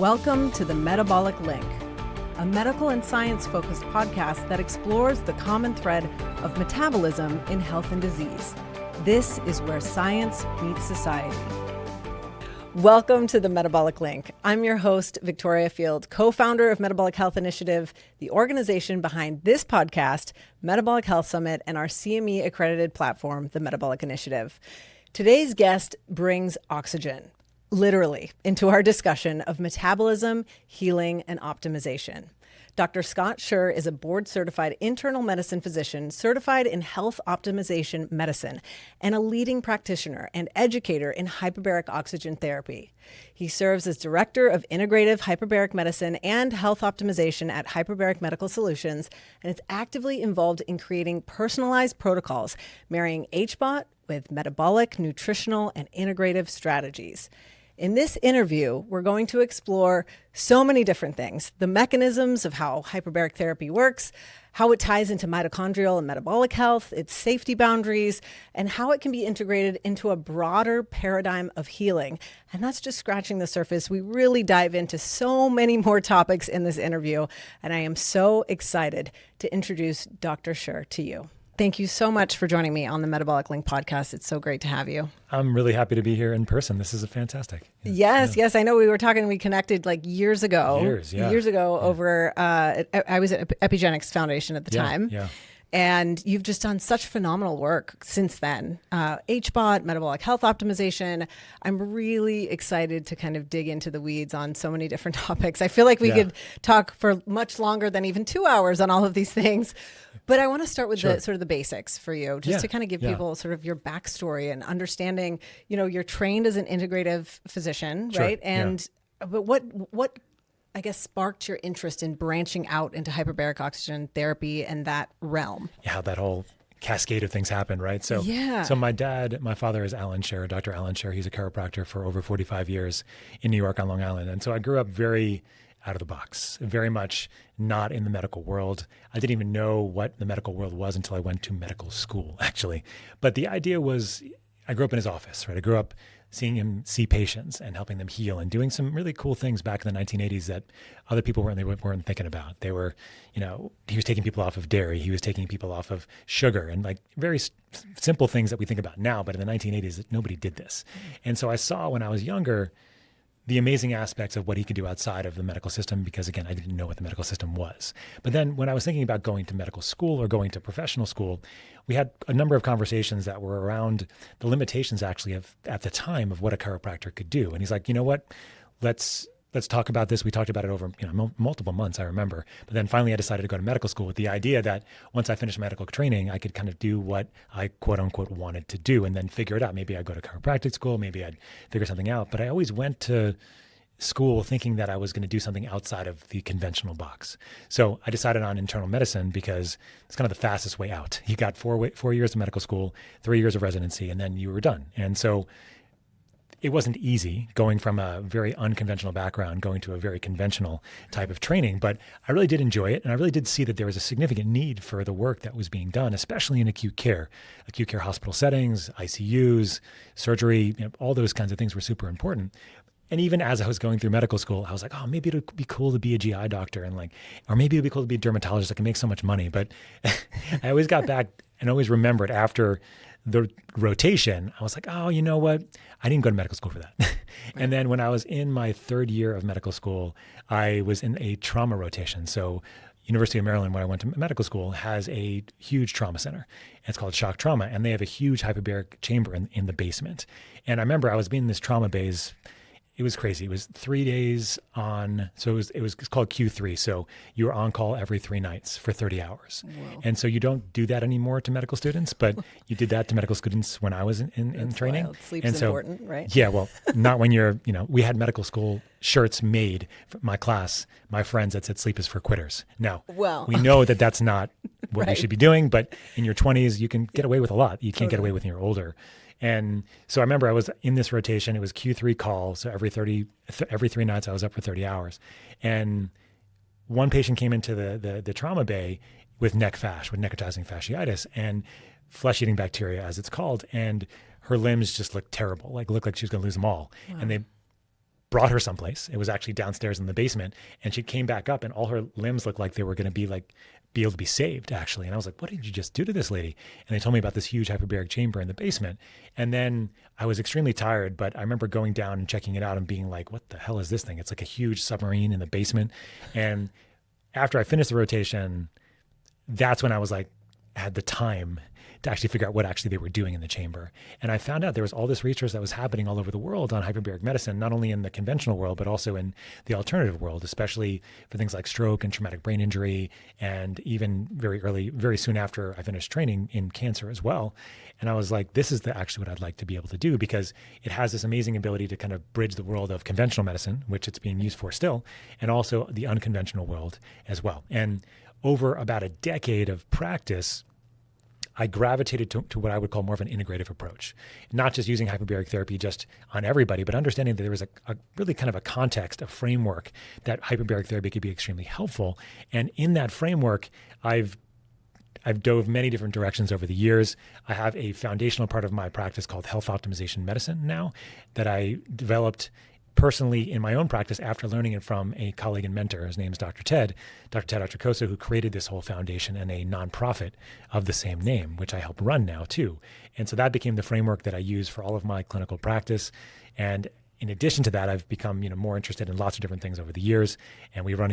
Welcome to the Metabolic Link, a medical and science-focused podcast that explores the common thread of metabolism in health and disease. This is where science meets society. Welcome to the Metabolic Link. I'm your host, Victoria Field, co-founder of Metabolic Health Initiative, the organization behind this podcast, Metabolic Health Summit, and our CME accredited platform, the Metabolic Initiative. Today's guest brings oxygen, literally, into our discussion of metabolism, healing, and optimization. Dr. Scott Sherr is a board-certified internal medicine physician certified in health optimization medicine and a leading practitioner and educator in hyperbaric oxygen therapy. He serves as director of Integrative Hyperbaric Medicine and Health Optimization at Hyperbaric Medical Solutions, and is actively involved in creating personalized protocols, marrying HBOT with metabolic, nutritional, and integrative strategies. In this interview, we're going to explore so many different things: the mechanisms of how hyperbaric therapy works, how it ties into mitochondrial and metabolic health, its safety boundaries, and how it can be integrated into a broader paradigm of healing. And that's just scratching the surface. We really dive into so many more topics in this interview, and I am so excited to introduce Dr. Sherr to you. Thank you so much for joining me on the Metabolic Link podcast. It's so great to have you. I'm really happy to be here in person. This is fantastic. Yes. I know we were talking, we connected like years ago over, I was at Epigenics Foundation at the time. And you've just done such phenomenal work since then. HBOT, metabolic health optimization. I'm really excited to kind of dig into the weeds on so many different topics. I feel like we could talk for much longer than even 2 hours on all of these things. But I want to start with the sort of the basics for you, just to kind of give people sort of your backstory and understanding, you know, you're trained as an integrative physician, right? And but what I guess sparked your interest in branching out into hyperbaric oxygen therapy and that realm? Yeah, how that whole cascade of things happened, right? So my father is Alan Sherr, Dr. Alan Sherr. He's a chiropractor for over 45 years in New York on Long Island. And so I grew up very out of the box, very much not in the medical world. I didn't even know what the medical world was until I went to medical school, actually. But the idea was, I grew up in his office, right? I grew up seeing him see patients and helping them heal and doing some really cool things back in the 1980s that other people weren't thinking about. They were, you know, he was taking people off of dairy. He was taking people off of sugar and like very simple things that we think about now. But in the 1980s, nobody did this. And so I saw when I was younger the amazing aspects of what he could do outside of the medical system, because again, I didn't know what the medical system was. But then when I was thinking about going to medical school or going to professional school, we had a number of conversations that were around the limitations actually of at the time of what a chiropractor could do. And he's like, you know what, let's talk about this. We talked about it over multiple months, I remember. But then finally I decided to go to medical school with the idea that once I finished medical training, I could kind of do what I quote unquote wanted to do and then figure it out. Maybe I'd go to chiropractic school, maybe I'd figure something out. But I always went to school thinking that I was going to do something outside of the conventional box. So I decided on internal medicine because it's kind of the fastest way out. You got 4 years of medical school, 3 years of residency, and then you were done. And so it wasn't easy going from a very unconventional background, going to a very conventional type of training, but I really did enjoy it. And I really did see that there was a significant need for the work that was being done, especially in acute care hospital settings, ICUs, surgery, all those kinds of things were super important. And even as I was going through medical school, I was like, oh, maybe it'd be cool to be a GI doctor or maybe it'd be cool to be a dermatologist. I can make so much money. But I always got back and always remembered after the rotation, I was like, oh, you know what? I didn't go to medical school for that. And then when I was in my third year of medical school, I was in a trauma rotation. So University of Maryland, where I went to medical school, has a huge trauma center. It's called shock trauma. And they have a huge hyperbaric chamber in the basement. And I remember I was being in this trauma bays. It was crazy. It was 3 days on, so it's called Q3. So you were on call every 3 nights for 30 hours. Whoa. And so you don't do that anymore to medical students, but you did that to medical students when I was in training. Wild. Sleep's important, right? Yeah, well, not when you're, we had medical school shirts made for my class, my friends, that said sleep is for quitters. Now, we know that that's not what we should be doing, but in your 20s, you can get away with a lot. You can't get away with when you're older. And so I remember I was in this rotation. It was Q3 call. So every 3 nights I was up for 30 hours. And one patient came into the trauma bay with necrotizing fasciitis and flesh-eating bacteria, as it's called. And her limbs just looked terrible, looked like she was going to lose them all. Wow. And brought her someplace. It was actually downstairs in the basement, and she came back up and all her limbs looked like they were going to be able to be saved, actually. And I was like, what did you just do to this lady? And they told me about this huge hyperbaric chamber in the basement. And then I was extremely tired, but I remember going down and checking it out and being like, what the hell is this thing? It's like a huge submarine in the basement. And after I finished the rotation, that's when I was like, had the time to actually figure out what actually they were doing in the chamber. And I found out there was all this research that was happening all over the world on hyperbaric medicine, not only in the conventional world, but also in the alternative world, especially for things like stroke and traumatic brain injury, and even very soon after I finished training in cancer as well. And I was like, this is actually what I'd like to be able to do, because it has this amazing ability to kind of bridge the world of conventional medicine, which it's being used for still, and also the unconventional world as well. And over about a decade of practice, I gravitated to what I would call more of an integrative approach, not just using hyperbaric therapy just on everybody, but understanding that there was a really kind of a context, a framework that hyperbaric therapy could be extremely helpful. And in that framework, I've dove many different directions over the years. I have a foundational part of my practice called health optimization medicine now that I developed personally in my own practice after learning it from a colleague and mentor. His name is Dr. Ted Atracosa, who created this whole foundation and a nonprofit of the same name, which I help run now too. And so that became the framework that I use for all of my clinical practice. And in addition to that, I've become more interested in lots of different things over the years. And we ran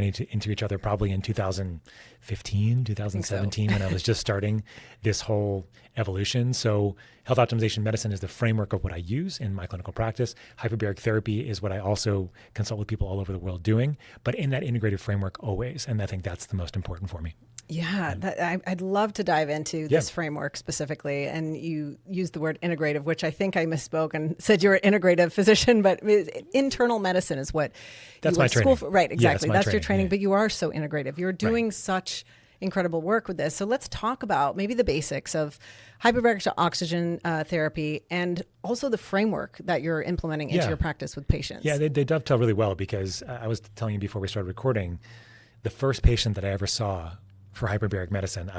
into each other probably in 2015, 2017, when I was just starting this whole evolution. So health optimization medicine is the framework of what I use in my clinical practice. Hyperbaric therapy is what I also consult with people all over the world doing, but in that integrative framework always. And I think that's the most important for me. Yeah, I'd love to dive into this framework specifically. And you used the word integrative, which I think I misspoke and said you're an integrative physician, but internal medicine is what that's you my training. For. Right, exactly. Yeah, that's your training, but you are so integrative. You're doing such incredible work with this. So let's talk about maybe the basics of hyperbaric oxygen therapy and also the framework that you're implementing into your practice with patients. Yeah, they dovetail really well, because I was telling you before we started recording, the first patient that I ever saw for hyperbaric medicine,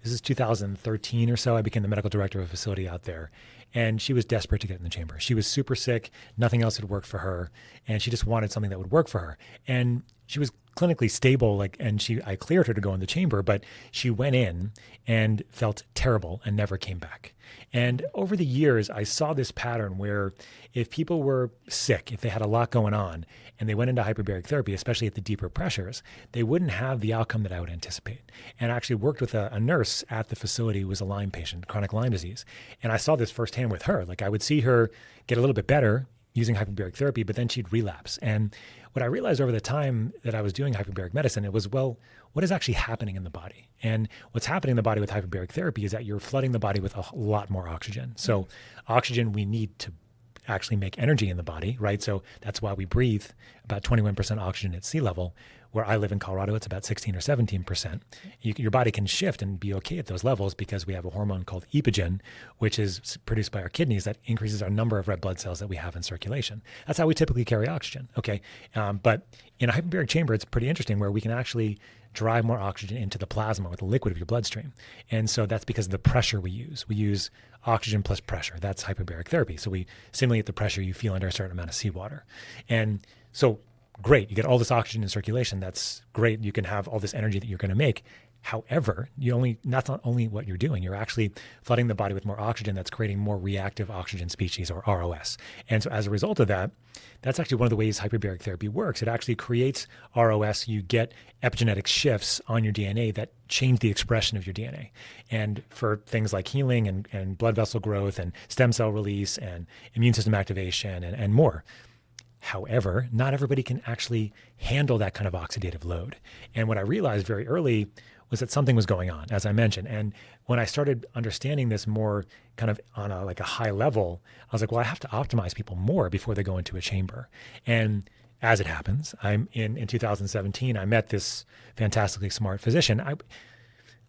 this is 2013 or so, I became the medical director of a facility out there. And she was desperate to get in the chamber. She was super sick. Nothing else had worked for her. And she just wanted something that would work for her. And she was clinically stable, I cleared her to go in the chamber, but she went in and felt terrible and never came back. And over the years, I saw this pattern where if people were sick, if they had a lot going on, and they went into hyperbaric therapy, especially at the deeper pressures, they wouldn't have the outcome that I would anticipate. And I actually worked with a nurse at the facility who was a Lyme patient, chronic Lyme disease. And I saw this firsthand with her. I would see her get a little bit better using hyperbaric therapy, but then she'd relapse. And what I realized over the time that I was doing hyperbaric medicine, it was, what is actually happening in the body? And what's happening in the body with hyperbaric therapy is that you're flooding the body with a lot more oxygen. So oxygen we need to actually make energy in the body, right? So that's why we breathe about 21% oxygen at sea level. Where I live in Colorado, it's about 16 or 17%. Your body can shift and be okay at those levels because we have a hormone called epigen, which is produced by our kidneys that increases our number of red blood cells that we have in circulation. That's how we typically carry oxygen, okay? But in a hyperbaric chamber, it's pretty interesting where we can actually drive more oxygen into the plasma or the liquid of your bloodstream. And so that's because of the pressure we use. We use oxygen plus pressure. That's hyperbaric therapy. So we simulate the pressure you feel under a certain amount of seawater. And so great, you get all this oxygen in circulation. That's great. You can have all this energy that you're going to make. However, that's not only what you're doing. You're actually flooding the body with more oxygen that's creating more reactive oxygen species, or ROS. And so as a result of that, that's actually one of the ways hyperbaric therapy works. It actually creates ROS. You get epigenetic shifts on your DNA that change the expression of your DNA. And for things like healing and blood vessel growth and stem cell release and immune system activation and more. However, not everybody can actually handle that kind of oxidative load. And what I realized very early was that something was going on, as I mentioned. And when I started understanding this more kind of on a high level, I was like, well, I have to optimize people more before they go into a chamber. And as it happens, in 2017, I met this fantastically smart physician.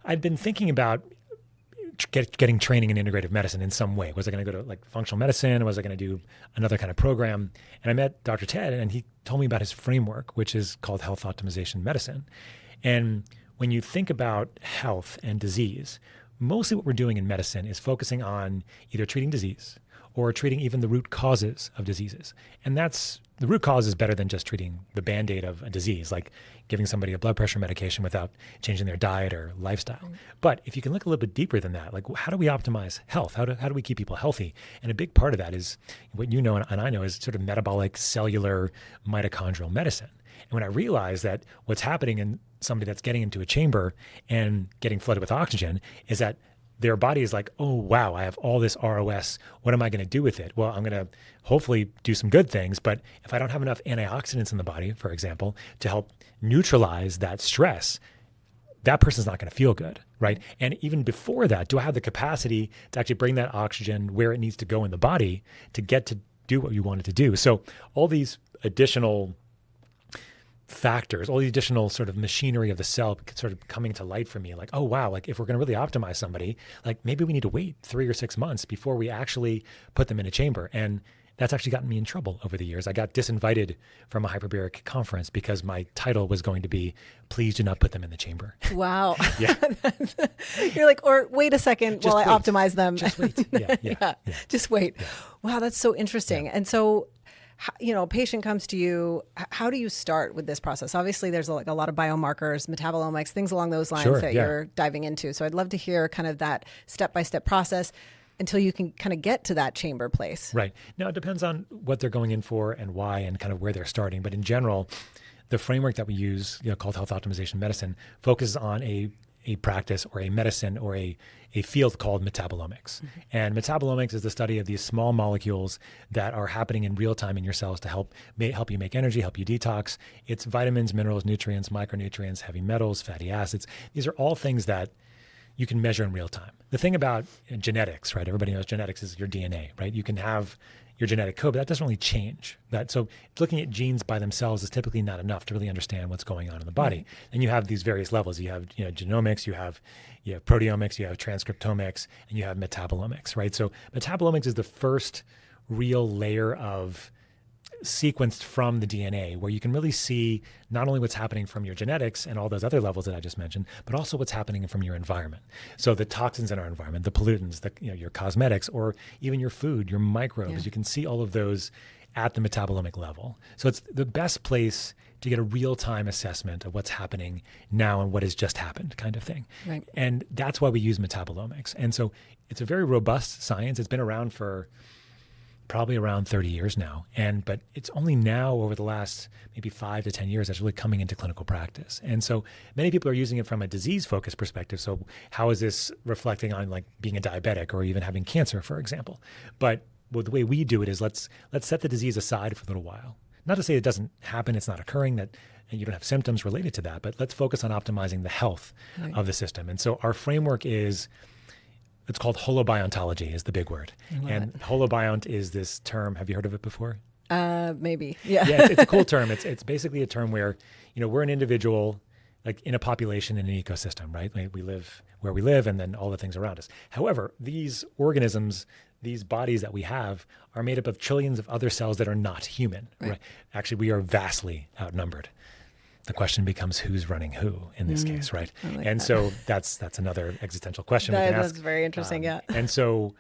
I'd been thinking about getting training in integrative medicine in some way. Was I going to go to functional medicine, or was I going to do another kind of program? And I met Dr. Ted, and he told me about his framework, which is called health optimization medicine. And when you think about health and disease, mostly what we're doing in medicine is focusing on either treating disease or treating even the root causes of diseases. And the root cause is better than just treating the Band-Aid of a disease, like giving somebody a blood pressure medication without changing their diet or lifestyle. Mm. But if you can look a little bit deeper than that, like how do we optimize health? How do we keep people healthy? And a big part of that is what you know and I know is sort of metabolic, cellular, mitochondrial medicine. And when I realized that what's happening in somebody that's getting into a chamber and getting flooded with oxygen is that their body is like, oh, wow, I have all this ROS. What am I going to do with it? Well, I'm going to hopefully do some good things. But if I don't have enough antioxidants in the body, for example, to help neutralize that stress, that person's not going to feel good, right? And even before that, do I have the capacity to actually bring that oxygen where it needs to go in the body to get to do what you want it to do? So all these additional factors, all the additional sort of machinery of the cell sort of coming to light for me, like, oh, wow, like if we're going to really optimize somebody, like maybe we need to wait 3 or 6 months before we actually put them in a chamber. And that's actually gotten me in trouble over the years. I got disinvited from a hyperbaric conference because my title was going to be, please do not put them in the chamber. Wow. Yeah. You're like, or wait a second while I optimize them. Just wait. Yeah. Just wait. Yeah. Wow, that's so interesting. Yeah. And so, a patient comes to you, how do you start with this process? Obviously, there's like a lot of biomarkers, metabolomics, things along those lines that you're diving into. So I'd love to hear kind of that step-by-step process until you can kind of get to that chamber place. Right. Now, it depends on what they're going in for and why and kind of where they're starting. But in general, the framework that we use, called health optimization medicine, focuses on a practice or a medicine or a field called metabolomics. Mm-hmm. And metabolomics is the study of these small molecules that are happening in real time in your cells to help you make energy, help you detox. It's vitamins, minerals, nutrients, micronutrients, heavy metals, fatty acids. These are all things that you can measure in real time. The thing about genetics, right? Everybody knows genetics is your DNA, right? You can have your genetic code, but that doesn't really change that. So looking at genes by themselves is typically not enough to really understand what's going on in the body. Mm-hmm. And you have these various levels. You have genomics, you have proteomics, you have transcriptomics, and you have metabolomics, right? So metabolomics is the first real layer of sequenced from the DNA, where you can really see not only what's happening from your genetics and all those other levels that I just mentioned, but also what's happening from your environment. So the toxins in our environment, the pollutants, your cosmetics, or even your food, your microbes, you can see all of those at the metabolomic level. So it's the best place to get a real-time assessment of what's happening now and what has just happened kind of thing. Right. And that's why we use metabolomics. And so it's a very robust science. It's been around for probably around 30 years now. But it's only now over the last maybe 5 to 10 years that's really coming into clinical practice. And so many people are using it from a disease-focused perspective. So how is this reflecting on like being a diabetic or even having cancer, for example? But the way we do it is let's set the disease aside for a little while. Not to say it doesn't happen, it's not occurring, that and you don't have symptoms related to that, but let's focus on optimizing the health of the system. And so our framework is, it's called holobiontology is the big word. And holobiont is this term. Have you heard of it before? Maybe. Yeah. Yeah, it's a cool term. It's basically a term where, we're an individual, like in a population, in an ecosystem, right? Like we live where we live and then all the things around us. However, these organisms, these bodies that we have are made up of trillions of other cells that are not human. Right? Actually, we are vastly outnumbered. The question becomes who's running who in this case, right? So that's another existential question we can ask. That's very interesting, yeah. And so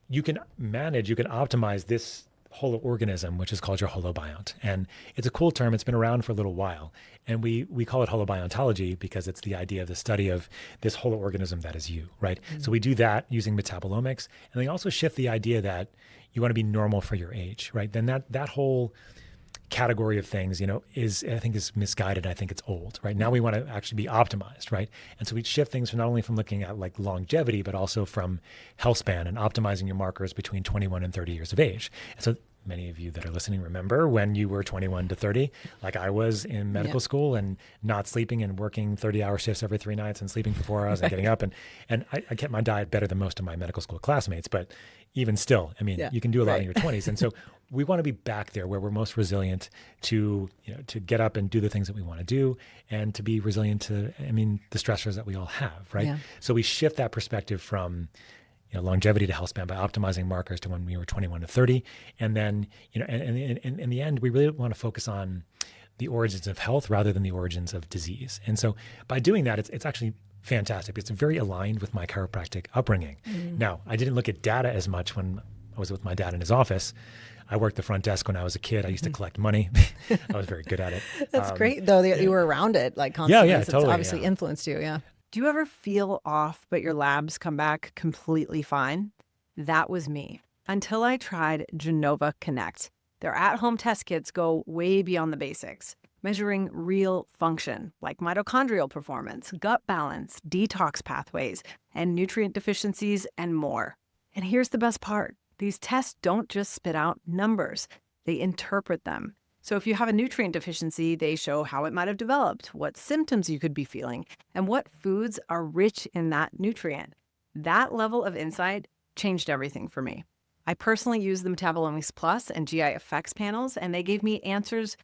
you can optimize this whole organism, which is called your holobiont. And it's a cool term. It's been around for a little while. And we call it holobiontology because it's the idea of the study of this whole organism that is you, right? Mm-hmm. So we do that using metabolomics. And they also shift the idea that you want to be normal for your age, right? Then that whole category of things, I think is misguided. I think it's old, right? Now we want to actually be optimized, right? And so we shift things from not only from looking at like longevity, but also from health span and optimizing your markers between 21 and 30 years of age. And so many of you that are listening remember when you were 21 to 30, like I was in medical school and not sleeping and working 30-hour shifts every 3 nights and sleeping for 4 hours and getting up. And I kept my diet better than most of my medical school classmates. But even still, you can do a lot in your 20s. And so we want to be back there where we're most resilient to get up and do the things that we want to do and to be resilient to, the stressors that we all have, right? Yeah. So we shift that perspective from longevity to health span by optimizing markers to when we were 21 to 30. And then, and in the end, we really want to focus on the origins of health rather than the origins of disease. And so by doing that, it's actually fantastic. It's very aligned with my chiropractic upbringing. Mm. Now, I didn't look at data as much when I was with my dad in his office. I worked the front desk when I was a kid. I used to collect money. I was very good at it. That's great, though, that you were around it like constantly. Yeah, It's totally. obviously influenced you, yeah. Do you ever feel off, but your labs come back completely fine? That was me until I tried Genova Connect. Their at-home test kits go way beyond the basics, measuring real function like mitochondrial performance, gut balance, detox pathways, and nutrient deficiencies, and more. And here's the best part. These tests don't just spit out numbers, they interpret them. So if you have a nutrient deficiency, they show how it might have developed, what symptoms you could be feeling, and what foods are rich in that nutrient. That level of insight changed everything for me. I personally used the Metabolomics Plus and GI Effects panels, and they gave me answers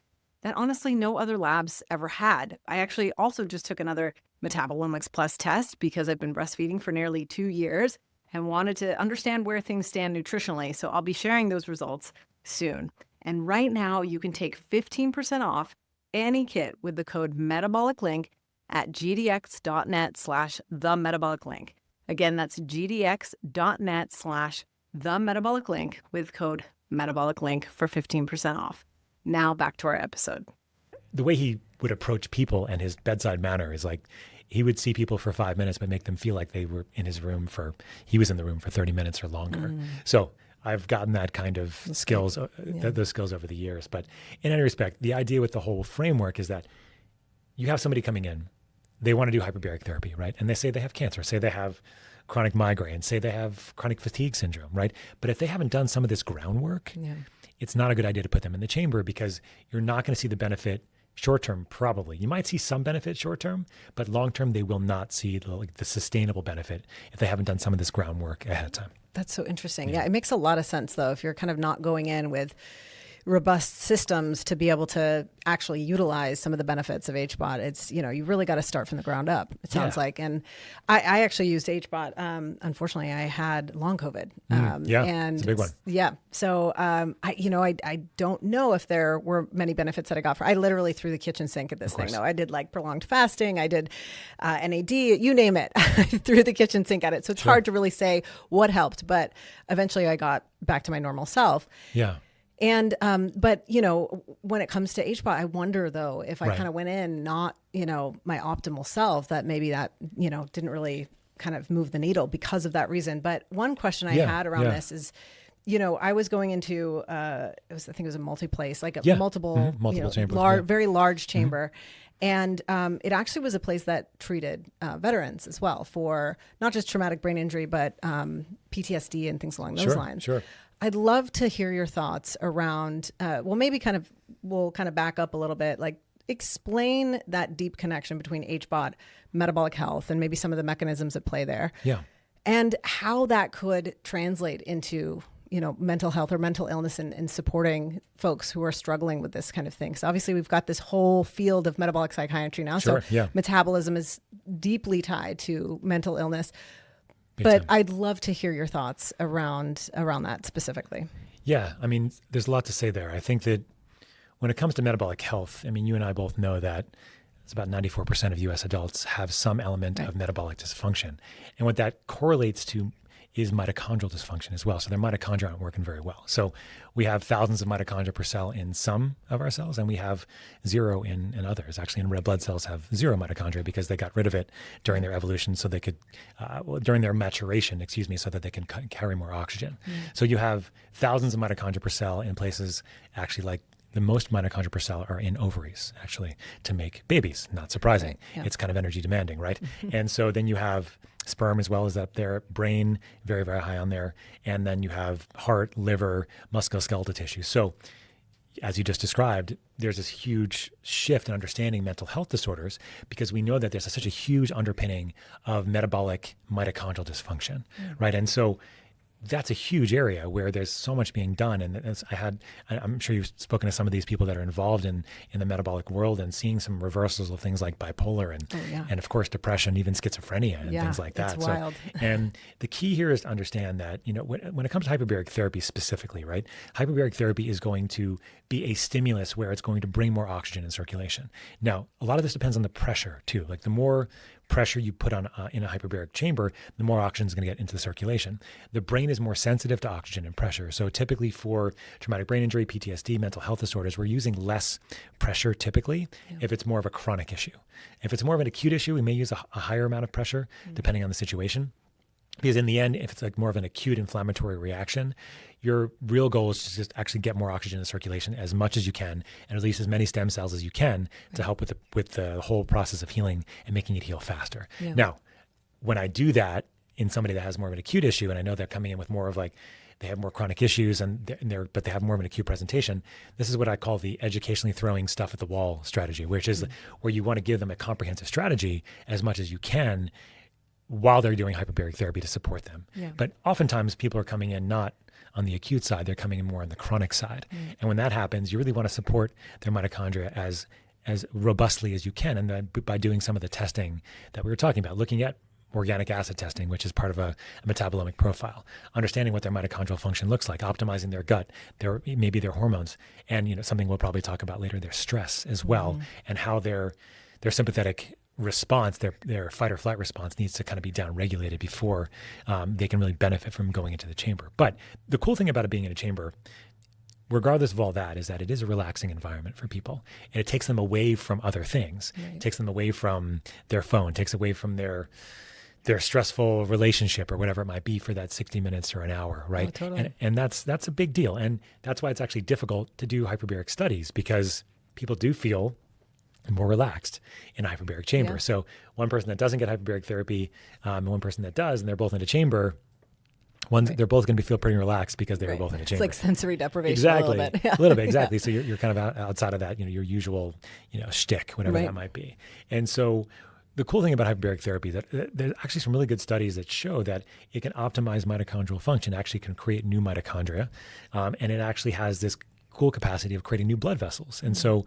that honestly no other labs ever had. I actually also just took another Metabolomics Plus test because I've been breastfeeding for nearly 2 years and wanted to understand where things stand nutritionally. So I'll be sharing those results soon. And right now you can take 15% off any kit with the code MetabolicLink at gdx.net/themetaboliclink. Again, that's gdx.net/themetaboliclink with code MetabolicLink for 15% off. Now back to our episode. The way he would approach people and his bedside manner is like, he would see people for 5 minutes, but make them feel like they were in his room he was in the room for 30 minutes or longer. So I've gotten that kind of skills, those skills over the years. But in any respect, the idea with the whole framework is that you have somebody coming in, they want to do hyperbaric therapy, right? And they say they have cancer, say they have chronic migraine, say they have chronic fatigue syndrome, right? But if they haven't done some of this groundwork, it's not a good idea to put them in the chamber because you're not going to see the benefit short-term, probably. You might see some benefit short-term, but long-term, they will not see the sustainable benefit if they haven't done some of this groundwork ahead of time. That's so interesting. Yeah, it makes a lot of sense, though, if you're kind of not going in with robust systems to be able to actually utilize some of the benefits of HBOT. It's, you really got to start from the ground up, it sounds like. And I actually used HBOT. Unfortunately, I had long COVID. And it's a big one. Yeah. So, I don't know if there were many benefits that I got I literally threw the kitchen sink at this thing, though. I did like prolonged fasting. I did NAD, you name it. I threw the kitchen sink at it. So it's hard to really say what helped, but eventually I got back to my normal self. Yeah. And, but, when it comes to HBOT, I wonder, though, if I kind of went in not, my optimal self, that maybe that, didn't really kind of move the needle because of that reason. But one question I had around this is, I was going into, I think it was a multi-place, like a multiple chamber, very large chamber. And it actually was a place that treated veterans as well for not just traumatic brain injury, but PTSD and things along those lines. Sure. I'd love to hear your thoughts around, we'll kind of back up a little bit, like explain that deep connection between HBOT, metabolic health, and maybe some of the mechanisms at play there. Yeah. And how that could translate into, mental health or mental illness and supporting folks who are struggling with this kind of thing. So obviously we've got this whole field of metabolic psychiatry now. So metabolism is deeply tied to mental illness. But I'd love to hear your thoughts around that specifically. Yeah, I mean, there's a lot to say there. I think that when it comes to metabolic health, I mean, you and I both know that it's about 94% of U.S. adults have some element of metabolic dysfunction. And what that correlates to is mitochondrial dysfunction as well. So their mitochondria aren't working very well. So we have thousands of mitochondria per cell in some of our cells, and we have zero in others. Actually, in red blood cells have zero mitochondria because they got rid of it during their evolution so they could, during their maturation, so that they can carry more oxygen. So you have thousands of mitochondria per cell in places actually like the most mitochondria per cell are in ovaries, actually, to make babies. Not surprising. It's kind of energy demanding, right? And so then you have sperm as well as up there, brain, very, very high on there. And then you have heart, liver, musculoskeletal tissue. So as you just described, there's this huge shift in understanding mental health disorders because we know that there's such a huge underpinning of metabolic mitochondrial dysfunction, right? And so that's a huge area where there's so much being done. And I'm sure you've spoken to some of these people that are involved in the metabolic world and seeing some reversals of things like bipolar and of course, depression, even schizophrenia and things like that. It's wild. And the key here is to understand that, when it comes to hyperbaric therapy specifically, right? Hyperbaric therapy is going to be a stimulus where it's going to bring more oxygen in circulation. Now, a lot of this depends on the pressure too. Like the more pressure you put on in a hyperbaric chamber, the more oxygen is going to get into the circulation. The brain is more sensitive to oxygen and pressure. So typically for traumatic brain injury, PTSD, mental health disorders, we're using less pressure typically if it's more of a chronic issue. If it's more of an acute issue, we may use a higher amount of pressure depending on the situation. Because in the end, if it's like more of an acute inflammatory reaction, your real goal is to just actually get more oxygen in circulation as much as you can and release as many stem cells as you can to help with the whole process of healing and making it heal faster. Yeah. Now, when I do that in somebody that has more of an acute issue, and I know they're coming in with more of like, they have more chronic issues but they have more of an acute presentation, this is what I call the educationally throwing stuff at the wall strategy, which is where you want to give them a comprehensive strategy as much as you can while they're doing hyperbaric therapy to support them. Yeah. But oftentimes people are coming in not on the acute side, they're coming in more on the chronic side. And when that happens, you really want to support their mitochondria as robustly as you can. And by doing some of the testing that we were talking about, looking at organic acid testing, which is part of a metabolomic profile, understanding what their mitochondrial function looks like, optimizing their gut, maybe their hormones, and something we'll probably talk about later, their stress as well, and how their sympathetic response, their fight or flight response needs to kind of be down regulated before they can really benefit from going into the chamber. But the cool thing about it being in a chamber, regardless of all that, is that it is a relaxing environment for people. And it takes them away from other things. Right. It takes them away from their phone, takes away from their stressful relationship or whatever it might be for that 60 minutes or an hour, right? Oh, totally. And that's a big deal. And that's why it's actually difficult to do hyperbaric studies, because people do feel more relaxed in a hyperbaric chamber. Yeah. So one person that doesn't get hyperbaric therapy and one person that does, and they're both in a chamber, they're both going to feel pretty relaxed because they were both in a chamber. It's like sensory deprivation. Exactly. A little bit. Yeah. A little bit, exactly. So you're kind of outside of that, your usual, shtick, whatever that might be. And so the cool thing about hyperbaric therapy is that there's actually some really good studies that show that it can optimize mitochondrial function, actually can create new mitochondria, and it actually has this cool capacity of creating new blood vessels. And so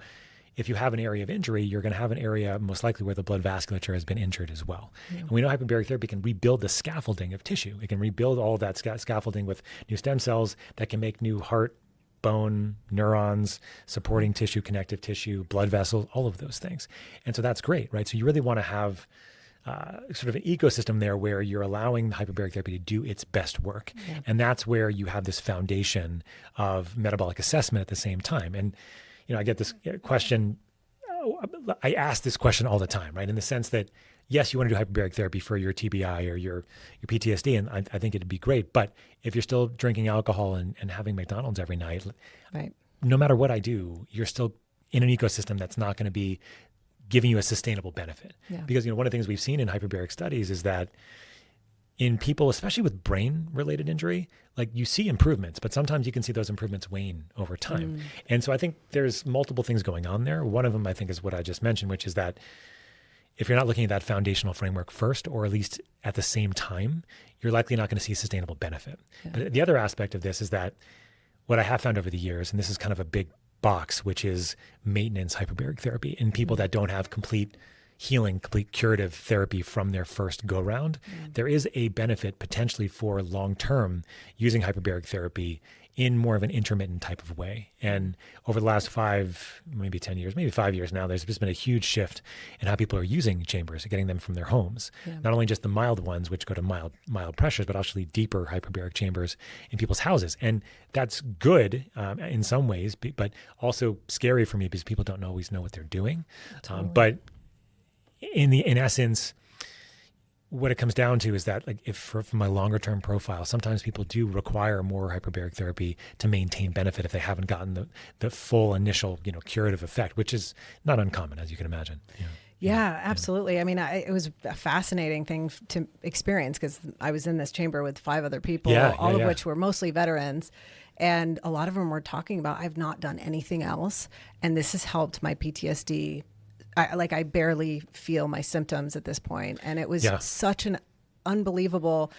if you have an area of injury, you're going to have an area most likely where the blood vasculature has been injured as well. Yeah. And we know hyperbaric therapy can rebuild the scaffolding of tissue. It can rebuild all of that scaffolding with new stem cells that can make new heart, bone, neurons, supporting tissue, connective tissue, blood vessels, all of those things. And so that's great, right? So you really want to have sort of an ecosystem there where you're allowing the hyperbaric therapy to do its best work. Yeah. And that's where you have this foundation of metabolic assessment at the same time. And I get this question, I ask this question all the time, right? In the sense that, yes, you want to do hyperbaric therapy for your TBI or your PTSD, and I think it'd be great. But if you're still drinking alcohol and having McDonald's every night, no matter what I do, you're still in an ecosystem that's not going to be giving you a sustainable benefit. Yeah. Because one of the things we've seen in hyperbaric studies is that in people, especially with brain-related injury, like you see improvements, but sometimes you can see those improvements wane over time. And so I think there's multiple things going on there. One of them, I think, is what I just mentioned, which is that if you're not looking at that foundational framework first, or at least at the same time, you're likely not going to see sustainable benefit. Yeah. But the other aspect of this is that what I have found over the years, and this is kind of a big box, which is maintenance hyperbaric therapy in people that don't have complete healing, complete curative therapy from their first go round, there is a benefit potentially for long-term using hyperbaric therapy in more of an intermittent type of way. And over the last 5, maybe 10 years, maybe 5 years now, there's just been a huge shift in how people are using chambers, getting them from their homes. Yeah. Not only just the mild ones, which go to mild pressures, but actually deeper hyperbaric chambers in people's houses. And that's good in some ways, but also scary for me because people don't always know what they're doing. Totally. But in essence, what it comes down to is that, like, if from my longer term profile, sometimes people do require more hyperbaric therapy to maintain benefit if they haven't gotten the full initial, curative effect, which is not uncommon, as you can imagine. Yeah, absolutely. I mean, it was a fascinating thing to experience because I was in this chamber with 5 other people, all of which were mostly veterans. And a lot of them were talking about, I've not done anything else. And this has helped my PTSD. I barely feel my symptoms at this point. And it was such an unbelievable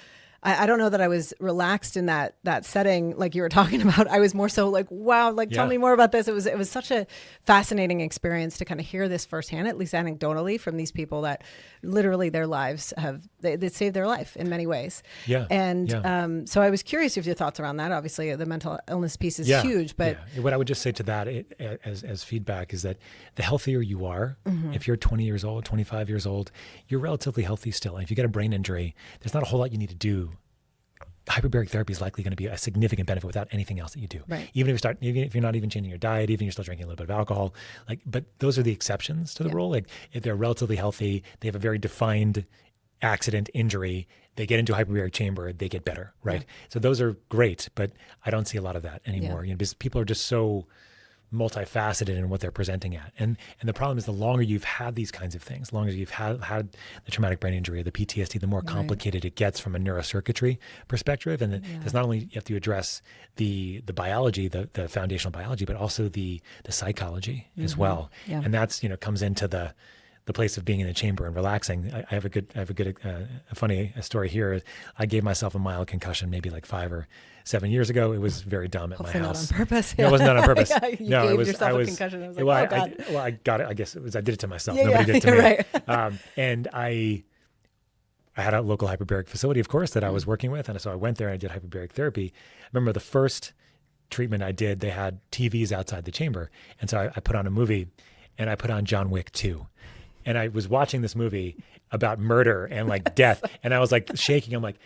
I don't know that I was relaxed in that setting like you were talking about. I was more so like, wow, like tell me more about this. It was such a fascinating experience to kind of hear this firsthand, at least anecdotally, from these people that literally their lives they saved their life in many ways. Yeah. And so I was curious if your thoughts around that. Obviously, the mental illness piece is huge, but what I would just say to that as feedback is that the healthier you are, if you're 20 years old, 25 years old, you're relatively healthy still. And if you get a brain injury, there's not a whole lot you need to do. Hyperbaric therapy is likely going to be a significant benefit without anything else that you do. Right. Even if you're not even changing your diet, even if you're still drinking a little bit of alcohol, but those are the exceptions to the rule. Like if they're relatively healthy, they have a very defined accident, injury, they get into a hyperbaric chamber, they get better, right? Yeah. So those are great, but I don't see a lot of that anymore. Because people are just so multifaceted in what they're presenting at. And the problem is the longer you've had these kinds of things, the longer you've had the traumatic brain injury, the PTSD, the more complicated it gets from a neurocircuitry perspective. And there's not only you have to address the biology, the foundational biology, but also the psychology as well. Yeah. And that's, comes into the place of being in the chamber and relaxing. I have a funny story here. I gave myself a mild concussion maybe like 5 or 7 years ago. It was very dumb at my house. Not on purpose. No, it wasn't done on purpose. You gave yourself a concussion. I was like, God. I got it. I guess I did it to myself. Nobody did it to me. Right. And I had a local hyperbaric facility, of course, that I was working with. And so I went there and I did hyperbaric therapy. I remember the first treatment I did, they had TVs outside the chamber. And so I put on a movie and I put on John Wick 2. And I was watching this movie about murder and like death. And I was like shaking. I'm like,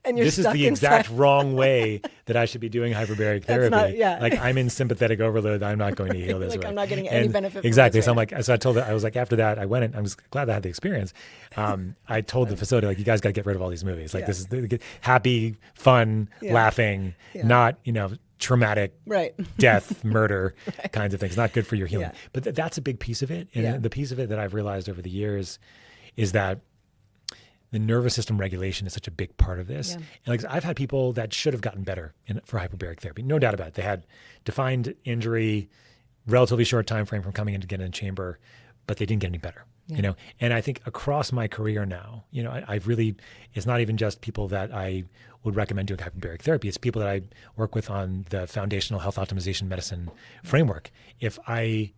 this is the exact wrong way that I should be doing hyperbaric therapy. Like I'm in sympathetic overload. I'm not going to heal this way. I'm not getting any benefit. Exactly. So I'm like, I told her, I was like, after that, I went and I was glad I had the experience. I told the facility, like, you guys got to get rid of all these movies. Like this is happy, fun, laughing, not, traumatic death, murder kinds of things. Not good for your healing. But that's a big piece of it. And the piece of it that I've realized over the years is that the nervous system regulation is such a big part of this. And like I've had people that should have gotten better for hyperbaric therapy. No doubt about it. They had defined injury, relatively short time frame from coming in to get in the chamber, but they didn't get any better. And I think across my career now, I've really, it's not even just people that I would recommend doing hyperbaric therapy. It's people that I work with on the foundational health optimization medicine framework. If I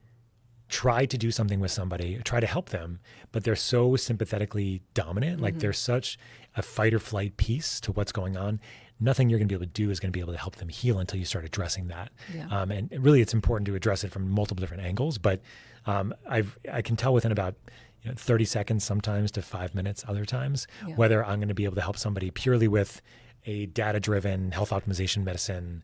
try to do something with somebody, try to help them, but they're so sympathetically dominant, like there's such a fight or flight piece to what's going on, nothing you're going to be able to do is going to be able to help them heal until you start addressing that. And really it's important to address it from multiple different angles, but I can tell within about 30 seconds sometimes to 5 minutes other times, whether I'm going to be able to help somebody purely with a data-driven health optimization medicine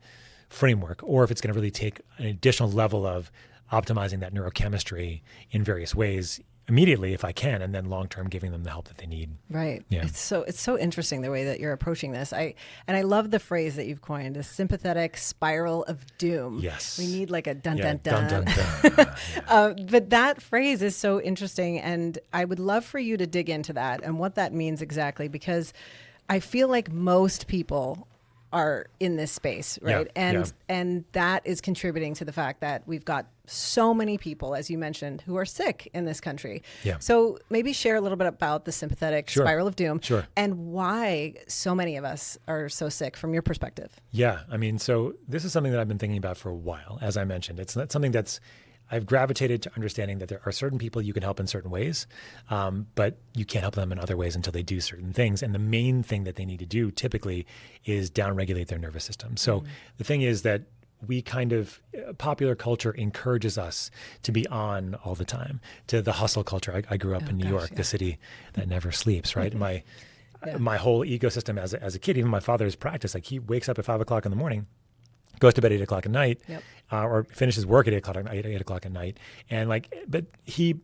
framework, or if it's going to really take an additional level of optimizing that neurochemistry in various ways immediately if I can, and then long-term giving them the help that they need. Right. Yeah. It's so interesting the way that you're approaching this. I love the phrase that you've coined, a sympathetic spiral of doom. Yes. We need like a dun dun dun. Dun, dun, dun. But that phrase is so interesting, and I would love for you to dig into that and what that means exactly, because I feel like most people are in this space, right? And that is contributing to the fact that we've got so many people, as you mentioned, who are sick in this country. So maybe share a little bit about the sympathetic spiral of doom and why so many of us are so sick from your perspective. Yeah, I mean, so this is something that I've been thinking about for a while, as I mentioned. It's not something I've gravitated to understanding that there are certain people you can help in certain ways, but you can't help them in other ways until they do certain things. And the main thing that they need to do typically is downregulate their nervous system. So the thing is that we popular culture encourages us to be on all the time, to the hustle culture. I grew up in New York, the city that never sleeps, right? My whole ecosystem as a kid, even my father's practice, like he wakes up at 5 o'clock in the morning, goes to bed 8 o'clock at night, or finishes work at 8 o'clock at night. And but he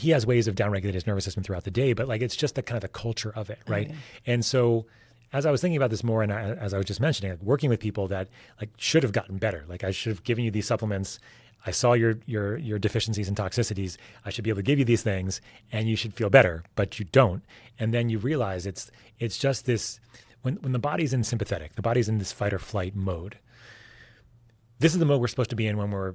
has ways of downregulating his nervous system throughout the day, but it's just the kind of the culture of it, right? And so as I was thinking about this more, and as I was just mentioning, working with people that should have gotten better, I should have given you these supplements. I saw your deficiencies and toxicities. I should be able to give you these things, and you should feel better, but you don't. And then you realize it's just this, when the body's in sympathetic, the body's in this fight or flight mode, this is the mode we're supposed to be in when we're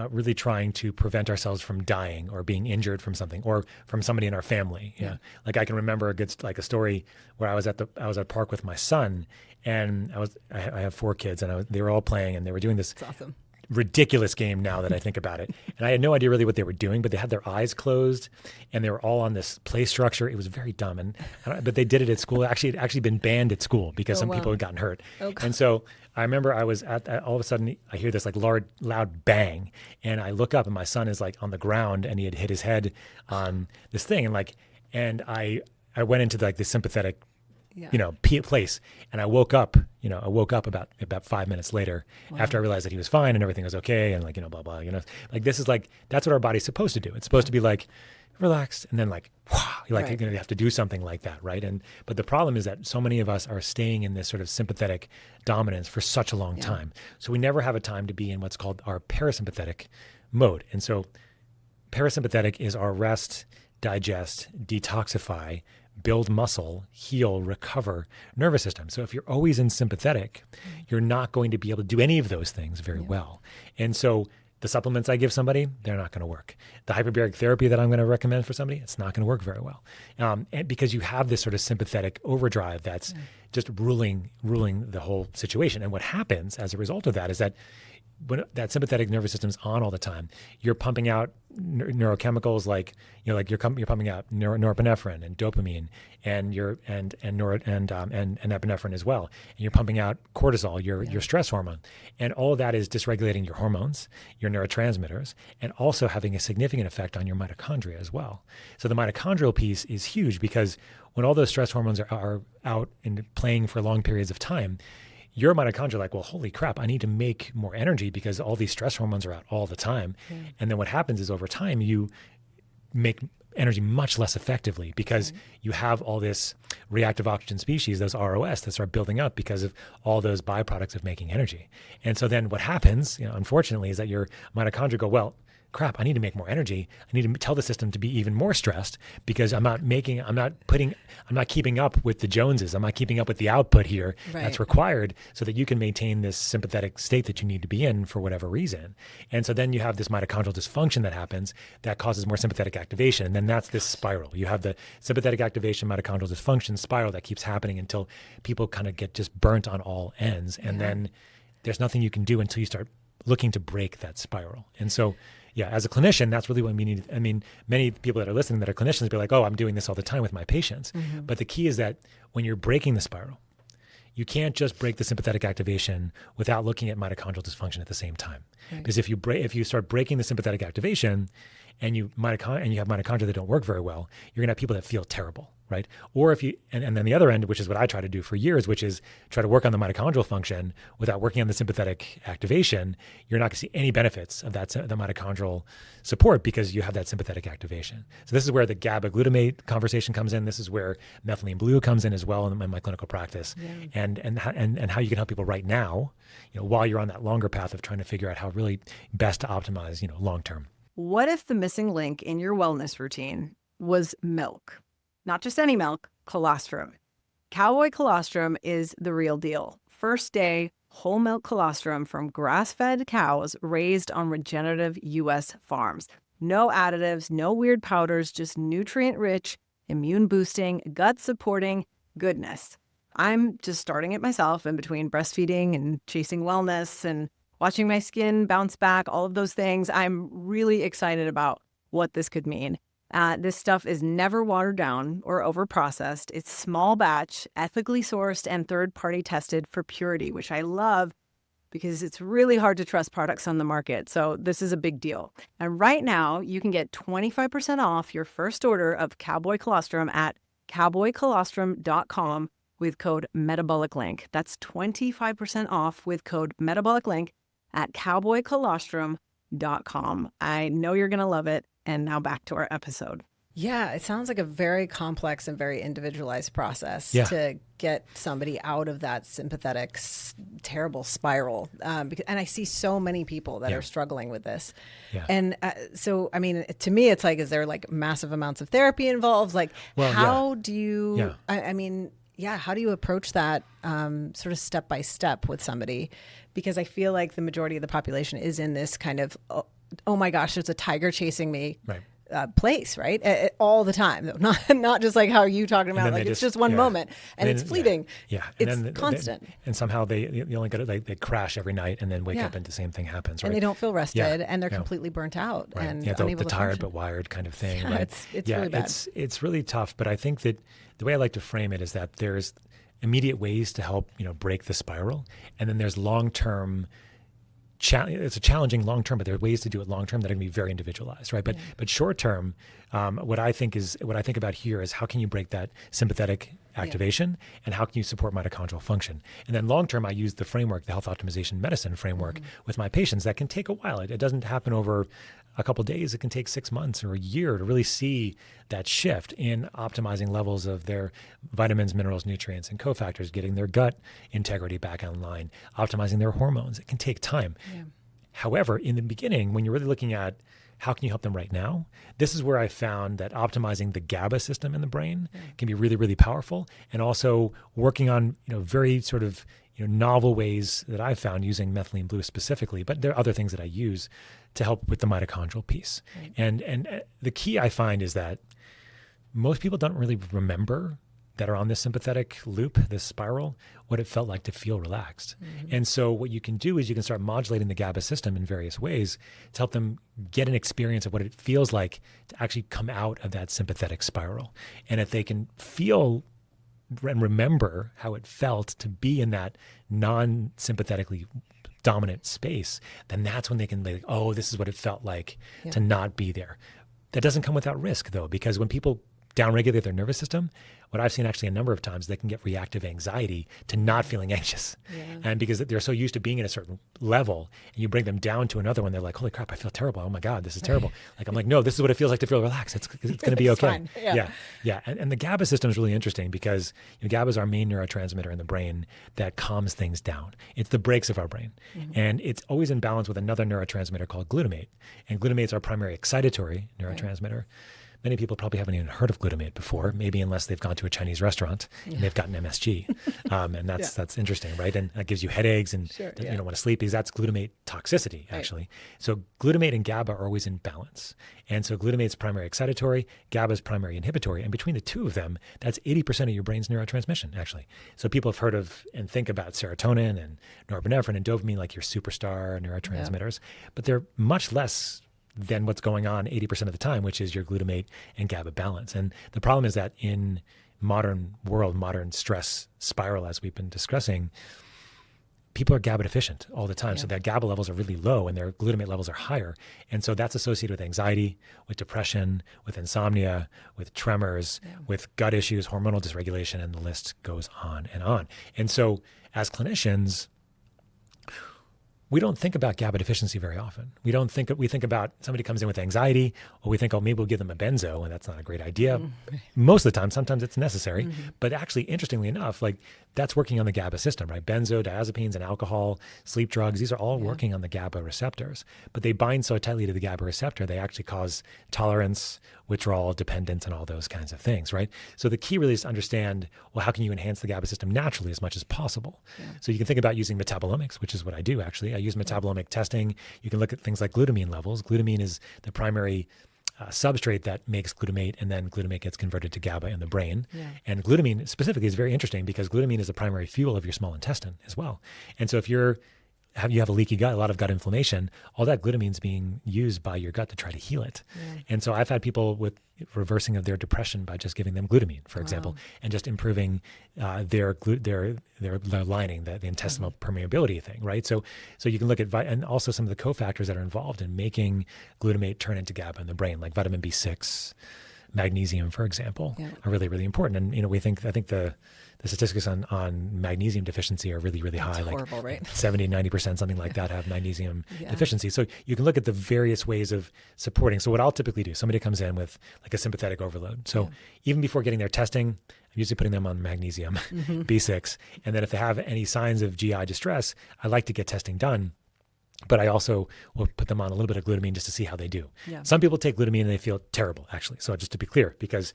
really trying to prevent ourselves from dying or being injured from something or from somebody in our family. Yeah. Like I can remember a story where I was at a park with my son, and I have 4 kids, and they were all playing, and they were doing this. That's awesome. Ridiculous game now that I think about it. And I had no idea really what they were doing, but they had their eyes closed and they were all on this play structure. It was very dumb. But they did it at school. Actually, it had actually been banned at school because some people had gotten hurt. Okay. And so I remember I was all of a sudden I hear this like loud bang, and I look up and my son is like on the ground and he had hit his head on this thing. And I went into like the sympathetic place. And I woke up about 5 minutes later after I realized that he was fine and everything was okay. And blah, blah, like this is like, that's what our body's supposed to do. It's supposed to be like relaxed and then like, you have to do something like that. Right. But the problem is that so many of us are staying in this sort of sympathetic dominance for such a long time. So we never have a time to be in what's called our parasympathetic mode. And so parasympathetic is our rest, digest, detoxify, build muscle, heal, recover nervous system. So if you're always in sympathetic, you're not going to be able to do any of those things very well. And so the supplements I give somebody, they're not going to work. The hyperbaric therapy that I'm going to recommend for somebody, it's not going to work very well. And because you have this sort of sympathetic overdrive that's just ruling the whole situation. And what happens as a result of that is that when that sympathetic nervous system's on all the time, you're pumping out neurochemicals like you're pumping out norepinephrine and dopamine and epinephrine as well, and you're pumping out cortisol, your stress hormone, and all of that is dysregulating your hormones, your neurotransmitters, and also having a significant effect on your mitochondria as well. So the mitochondrial piece is huge because when all those stress hormones are out and playing for long periods of time, your mitochondria are like, well, holy crap, I need to make more energy because all these stress hormones are out all the time. And then what happens is over time, you make energy much less effectively because you have all this reactive oxygen species, those ROS, that start building up because of all those byproducts of making energy. And so then what happens, unfortunately, is that your mitochondria go, well, crap, I need to make more energy. I need to tell the system to be even more stressed because I'm not keeping up with the Joneses. I'm not keeping up with the output here that's required so that you can maintain this sympathetic state that you need to be in for whatever reason. And so then you have this mitochondrial dysfunction that happens that causes more sympathetic activation. And then that's this spiral. You have the sympathetic activation, mitochondrial dysfunction spiral that keeps happening until people kind of get just burnt on all ends. And then there's nothing you can do until you start looking to break that spiral. And so, as a clinician, that's really what we need. I mean, many people that are listening that are clinicians be like, oh, I'm doing this all the time with my patients. But the key is that when you're breaking the spiral, you can't just break the sympathetic activation without looking at mitochondrial dysfunction at the same time. Because if you start breaking the sympathetic activation and you have mitochondria that don't work very well, you're going to have people that feel terrible, right? Or if you, and then the other end, which is what I try to do for years, which is try to work on the mitochondrial function without working on the sympathetic activation, you're not going to see any benefits of the mitochondrial support because you have that sympathetic activation. So this is where the GABA glutamate conversation comes in. This is where methylene blue comes in as well in my clinical practice, and how you can help people right now, while you're on that longer path of trying to figure out how really best to optimize, long term. What if the missing link in your wellness routine was milk? Not just any milk, colostrum. Cowboy colostrum is the real deal. First day, whole milk colostrum from grass-fed cows raised on regenerative U.S. farms. No additives, no weird powders, just nutrient-rich, immune-boosting, gut-supporting goodness. I'm just starting it myself in between breastfeeding and chasing wellness and watching my skin bounce back, all of those things. I'm really excited about what this could mean. This stuff is never watered down or overprocessed. It's small batch, ethically sourced, and third-party tested for purity, which I love because it's really hard to trust products on the market. So this is a big deal. And right now, you can get 25% off your first order of Cowboy Colostrum at cowboycolostrum.com with code MetabolicLink. That's 25% off with code MetabolicLink at cowboycolostrum.com. I know you're going to love it. And now back to our episode. Yeah, it sounds like a very complex and very individualized process to get somebody out of that sympathetic, terrible spiral. And I see so many people that are struggling with this. And so, I mean, to me, it's like, is there like massive amounts of therapy involved? Like, how do you, I mean, how do you approach that sort of step by step with somebody? Because I feel like the majority of the population is in this kind of, oh my gosh, there's a tiger chasing me. Right. Place, right? All the time, though. Not just like how are you talking about, like it's just one moment and it's fleeting. Yeah. And it's constant. And somehow they only got it, they crash every night and then wake up and the same thing happens, right? And they don't feel rested and they're completely burnt out and unable to tired function. But wired kind of thing, Yeah, right? It's really bad. It's really tough, but I think that the way I like to frame it is that there's immediate ways to help, break the spiral, and then there's long-term. It's a challenging long term, but there are ways to do it long term that are going to be very individualized, right? But short term, what I think about here is how can you break that sympathetic activation and how can you support mitochondrial function? And then long term, I use the framework, the health optimization medicine framework with my patients. That can take a while. It doesn't happen over a couple of days. It can take 6 months or a year to really see that shift in optimizing levels of their vitamins, minerals, nutrients, and cofactors, getting their gut integrity back online, optimizing their hormones. It can take time. Yeah. However, in the beginning, when you're really looking at how can you help them right now, this is where I found that optimizing the GABA system in the brain can be really, really powerful, and also working on very sort of novel ways that I've found using methylene blue specifically, but there are other things that I use to help with the mitochondrial piece. Right. And the key I find is that most people don't really remember that are on this sympathetic loop, this spiral, what it felt like to feel relaxed. And so what you can do is you can start modulating the GABA system in various ways to help them get an experience of what it feels like to actually come out of that sympathetic spiral. And if they can feel and remember how it felt to be in that non-sympathetically dominant space, then that's when they can like, oh, this is what it felt like to not be there. That doesn't come without risk, though, because when people downregulate their nervous system, what I've seen actually a number of times, they can get reactive anxiety to not feeling anxious. And because they're so used to being at a certain level, and you bring them down to another one, they're like, holy crap, I feel terrible. Oh my God, this is terrible. Like, I'm like, no, this is what it feels like to feel relaxed. It's going to be okay. Fine. Yeah. And the GABA system is really interesting because GABA is our main neurotransmitter in the brain that calms things down. It's the brakes of our brain. And it's always in balance with another neurotransmitter called glutamate. And glutamate is our primary excitatory neurotransmitter. Many people probably haven't even heard of glutamate before, maybe unless they've gone to a Chinese restaurant and they've gotten MSG. And that's interesting, right? And that gives you headaches and you don't want to sleep because that's glutamate toxicity, actually. Right. So glutamate and GABA are always in balance. And so glutamate's primary excitatory, GABA's primary inhibitory. And between the two of them, that's 80% of your brain's neurotransmission, actually. So people have heard of and think about serotonin and norepinephrine and dopamine like your superstar neurotransmitters, but they're much less than what's going on 80% of the time, which is your glutamate and GABA balance. And the problem is that in modern world, modern stress spiral, as we've been discussing, people are GABA deficient all the time. So their GABA levels are really low and their glutamate levels are higher. And so that's associated with anxiety, with depression, with insomnia, with tremors, with gut issues, hormonal dysregulation, and the list goes on and on. And so as clinicians, we don't think about GABA deficiency very often. We think about somebody comes in with anxiety, or we think, oh, maybe we'll give them a benzo, and that's not a great idea. Most of the time, sometimes it's necessary. But actually, interestingly enough, like that's working on the GABA system, right? Benzodiazepines and alcohol, sleep drugs, these are all working on the GABA receptors. But they bind so tightly to the GABA receptor, they actually cause tolerance, withdrawal, dependence, and all those kinds of things, right? So the key really is to understand, well, how can you enhance the GABA system naturally as much as possible? So you can think about using metabolomics, which is what I do, actually. I use metabolomic testing. You can look at things like glutamine levels. Glutamine is the primary substrate that makes glutamate, and then glutamate gets converted to GABA in the brain. And glutamine specifically is very interesting because glutamine is the primary fuel of your small intestine as well. And so if you have a leaky gut, a lot of gut inflammation, all that glutamine is being used by your gut to try to heal it. And so I've had people with reversing of their depression by just giving them glutamine, for example, and just improving their lining, the intestinal permeability thing, right? So you can look at, and also some of the cofactors that are involved in making glutamate turn into GABA in the brain, like vitamin B6, magnesium, for example, are really, really important. And, I think the statistics on magnesium deficiency are really, really high. Horrible, like 70, 90%, something like that, have magnesium deficiency. So you can look at the various ways of supporting. So what I'll typically do, somebody comes in with like a sympathetic overload. So even before getting their testing, I'm usually putting them on magnesium, B6. And then if they have any signs of GI distress, I like to get testing done. But I also will put them on a little bit of glutamine just to see how they do. Some people take glutamine and they feel terrible, actually. So just to be clear, because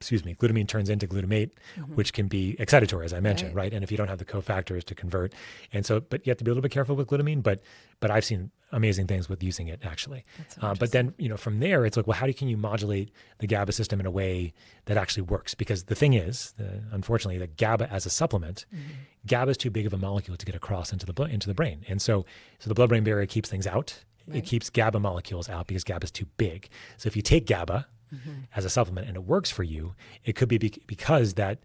glutamine turns into glutamate, which can be excitatory, as I mentioned, right? And if you don't have the cofactors to convert, and so, but you have to be a little bit careful with glutamine, but I've seen amazing things with using it actually. But then, from there, it's like, well, how can you modulate the GABA system in a way that actually works? Because the thing is, unfortunately, that GABA as a supplement, GABA is too big of a molecule to get across into the brain. And so the blood-brain barrier keeps things out. Right. It keeps GABA molecules out because GABA is too big. So if you take GABA as a supplement and it works for you, it could be because that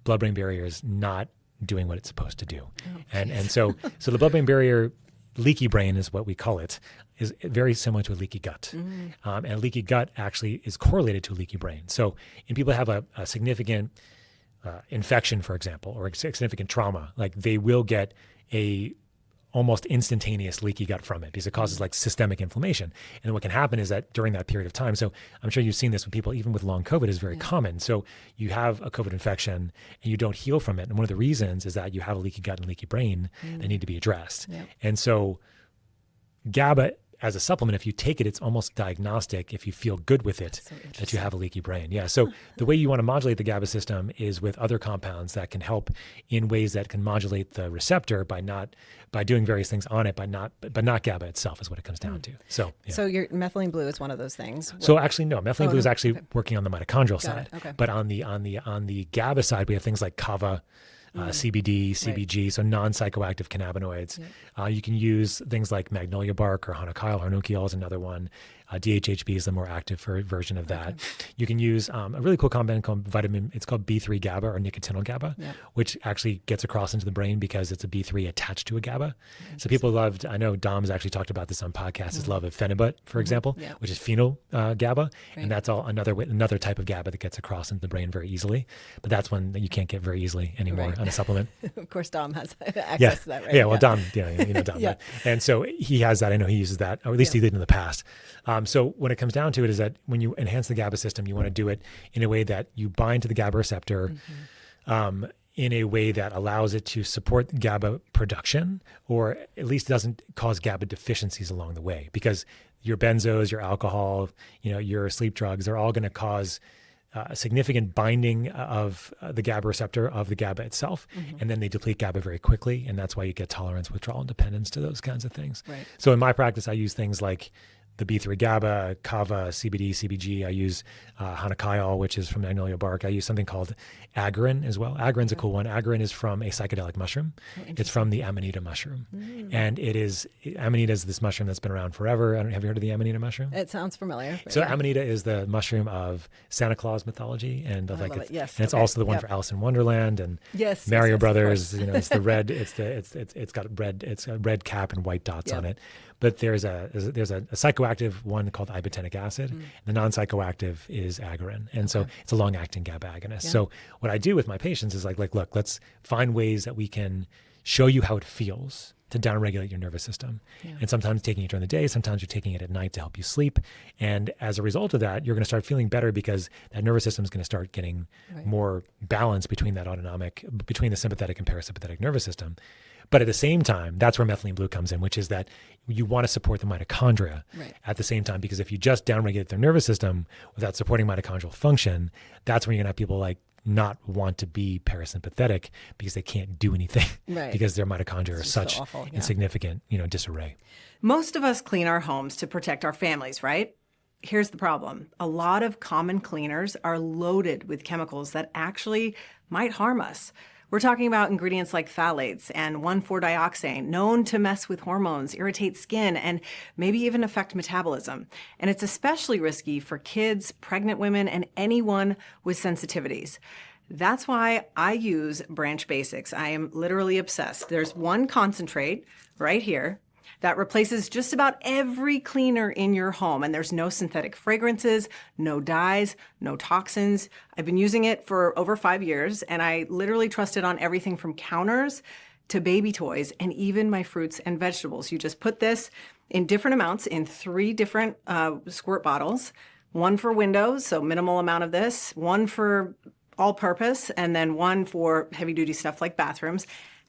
blood-brain barrier is not doing what it's supposed to do. And so the blood-brain barrier, leaky brain is what we call it, is very similar to a leaky gut. And a leaky gut actually is correlated to a leaky brain. So in people that have a significant infection, for example, or a significant trauma, like they will get a almost instantaneous leaky gut from it because it causes like systemic inflammation. And what can happen is that during that period of time, so I'm sure you've seen this with people, even with long COVID is very common. So you have a COVID infection and you don't heal from it. And one of the reasons is that you have a leaky gut and leaky brain that need to be addressed. And so GABA as a supplement, if you take it, it's almost diagnostic if you feel good with it, that you have a leaky brain. So the way you want to modulate the GABA system is with other compounds that can help in ways that can modulate the receptor by doing various things on it, but not GABA itself is what it comes down to. So your methylene blue is one of those things. So actually, no, methylene blue is actually working on the mitochondrial side. But on the GABA side, we have things like kava, CBD, CBG, so non-psychoactive cannabinoids. You can use things like magnolia bark or hanukial is another one. DHHB is the more active version of that. You can use a really cool compound called it's called B3 GABA or nicotinol GABA, which actually gets across into the brain because it's a B3 attached to a GABA. So people loved, I know Dom's actually talked about this on podcasts, his love of phenibut, for example, which is phenol GABA. And that's all another type of GABA that gets across into the brain very easily. But that's one that you can't get very easily anymore on a supplement. Of course, Dom has access to that, right? Well, Dom, Dom. Right? And so he has that. I know he uses that, or at least he did in the past. So when it comes down to it is that when you enhance the GABA system, you want to do it in a way that you bind to the GABA receptor in a way that allows it to support GABA production, or at least doesn't cause GABA deficiencies along the way. Because your benzos, your alcohol, your sleep drugs, they're all going to cause a significant binding of the GABA receptor of the GABA itself, and then they deplete GABA very quickly, and that's why you get tolerance, withdrawal, and dependence to those kinds of things. So in my practice, I use things like the B3 GABA, kava, CBD, CBG. I use hanukial, which is from magnolia bark. I use something called agarin as well. Agarin's a cool one. Agarin is from a psychedelic mushroom. It's from the Amanita mushroom. And Amanita is this mushroom that's been around forever. Have you heard of the Amanita mushroom? It sounds familiar. So Amanita is the mushroom of Santa Claus mythology, and and it's also the one for Alice in Wonderland and Mario Brothers. It's the red. It's got a red cap and white dots on it. But there's a psychoactive one called ibotenic acid. The non-psychoactive is agarin. And so it's a long-acting GABA agonist. So what I do with my patients is like, look, let's find ways that we can show you how it feels to downregulate your nervous system. And sometimes taking it during the day, sometimes you're taking it at night to help you sleep. And as a result of that, you're going to start feeling better because that nervous system is going to start getting more balance between between the sympathetic and parasympathetic nervous system. But at the same time, that's where methylene blue comes in, which is that you want to support the mitochondria at the same time, because if you just downregulate their nervous system without supporting mitochondrial function, that's when you're going to have people like not want to be parasympathetic because they can't do anything because their mitochondria are such insignificant, disarray. Most of us clean our homes to protect our families, right? Here's the problem. A lot of common cleaners are loaded with chemicals that actually might harm us. We're talking about ingredients like phthalates and 1,4-dioxane, known to mess with hormones, irritate skin, and maybe even affect metabolism. And it's especially risky for kids, pregnant women, and anyone with sensitivities. That's why I use Branch Basics. I am literally obsessed. There's one concentrate right here that replaces just about every cleaner in your home. And there's no synthetic fragrances, no dyes, no toxins. I've been using it for over 5 years, and I literally trust it on everything from counters to baby toys and even my fruits and vegetables. You just put this in different amounts in 3 different squirt bottles, one for windows, so minimal amount of this, one for all purpose, and then one for heavy duty stuff like bathrooms.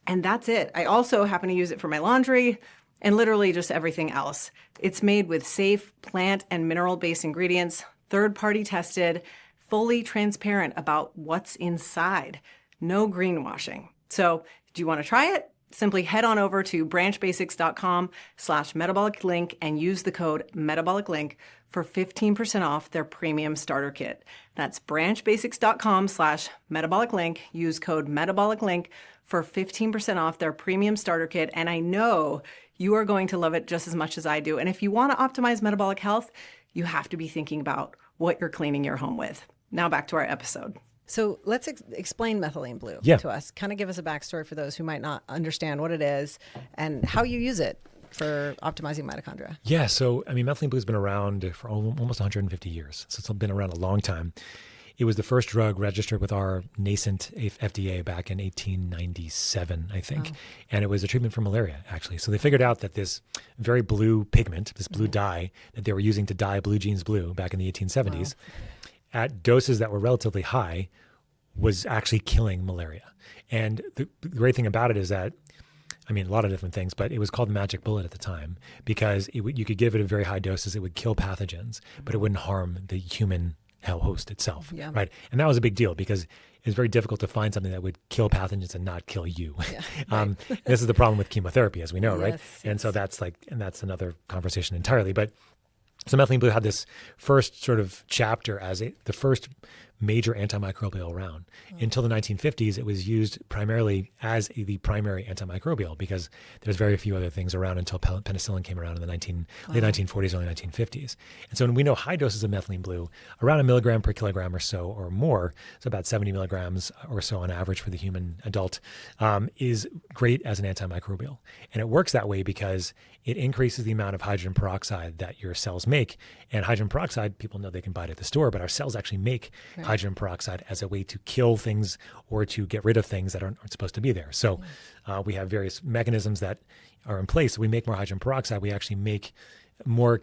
And that's it. I also happen to use it for my laundry, and literally just everything else. It's made with safe plant and mineral-based ingredients, third-party tested, fully transparent about what's inside. No greenwashing. So do you want to try it? Simply head on over to branchbasics.com/metabolic link and use the code metabolic link for 15% off their premium starter kit. That's branchbasics.com/metabolic link. Use code metabolic link for 15% off their premium starter kit. And I know you are going to love it just as much as I do. And if you want to optimize metabolic health, you have to be thinking about what you're cleaning your home with. Now back to our episode. So let's explain methylene blue to us. Kind of give us a backstory for those who might not understand what it is and how you use it for optimizing mitochondria. Yeah, so methylene blue has been around for almost 150 years. So it's been around a long time. It was the first drug registered with our nascent FDA back in 1897, I think. Wow. And it was a treatment for malaria, actually. So they figured out that this very blue pigment, this blue dye that they were using to dye blue jeans blue back in the 1870s, at doses that were relatively high, was actually killing malaria. And the great thing about it is that, a lot of different things, but it was called the magic bullet at the time because you could give it at very high doses. It would kill pathogens, but it wouldn't harm the human host itself, right? And that was a big deal because it's very difficult to find something that would kill pathogens and not kill you. Yeah, right. This is the problem with chemotherapy, as we know, right? And so that's another conversation entirely. But so methylene blue had this first sort of chapter as the first major antimicrobial around. Until the 1950s, it was used primarily as the primary antimicrobial because there's very few other things around until penicillin came around in the late 1940s, early 1950s. And so when we know high doses of methylene blue, around 1 milligram per kilogram or so or more, so about 70 milligrams or so on average for the human adult, is great as an antimicrobial. And it works that way because it increases the amount of hydrogen peroxide that your cells make. And hydrogen peroxide, people know they can buy it at the store, but our cells actually make hydrogen peroxide as a way to kill things or to get rid of things that aren't supposed to be there. So we have various mechanisms that are in place. We make more hydrogen peroxide. We actually make more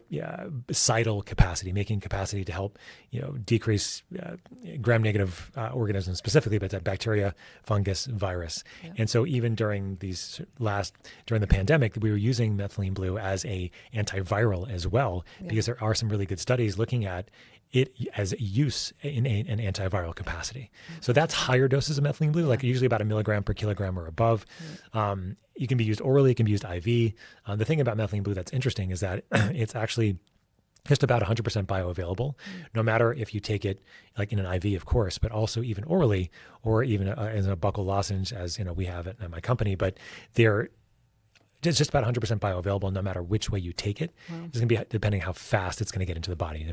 cidal capacity, making capacity to help decrease gram-negative organisms specifically, but bacteria, fungus, virus. Yeah. And so even during during the pandemic, we were using methylene blue as a antiviral as well, because there are some really good studies looking at it as a use in an antiviral capacity. So that's higher doses of methylene blue, like usually about 1 milligram per kilogram or above. It can be used orally, it can be used IV. The thing about methylene blue that's interesting is that it's actually just about 100% bioavailable, no matter if you take it like in an IV, of course, but also even orally or even as a buccal lozenge, as we have at my company. But they're just about 100% bioavailable no matter which way you take it. Wow. It's going to be depending how fast it's going to get into the body.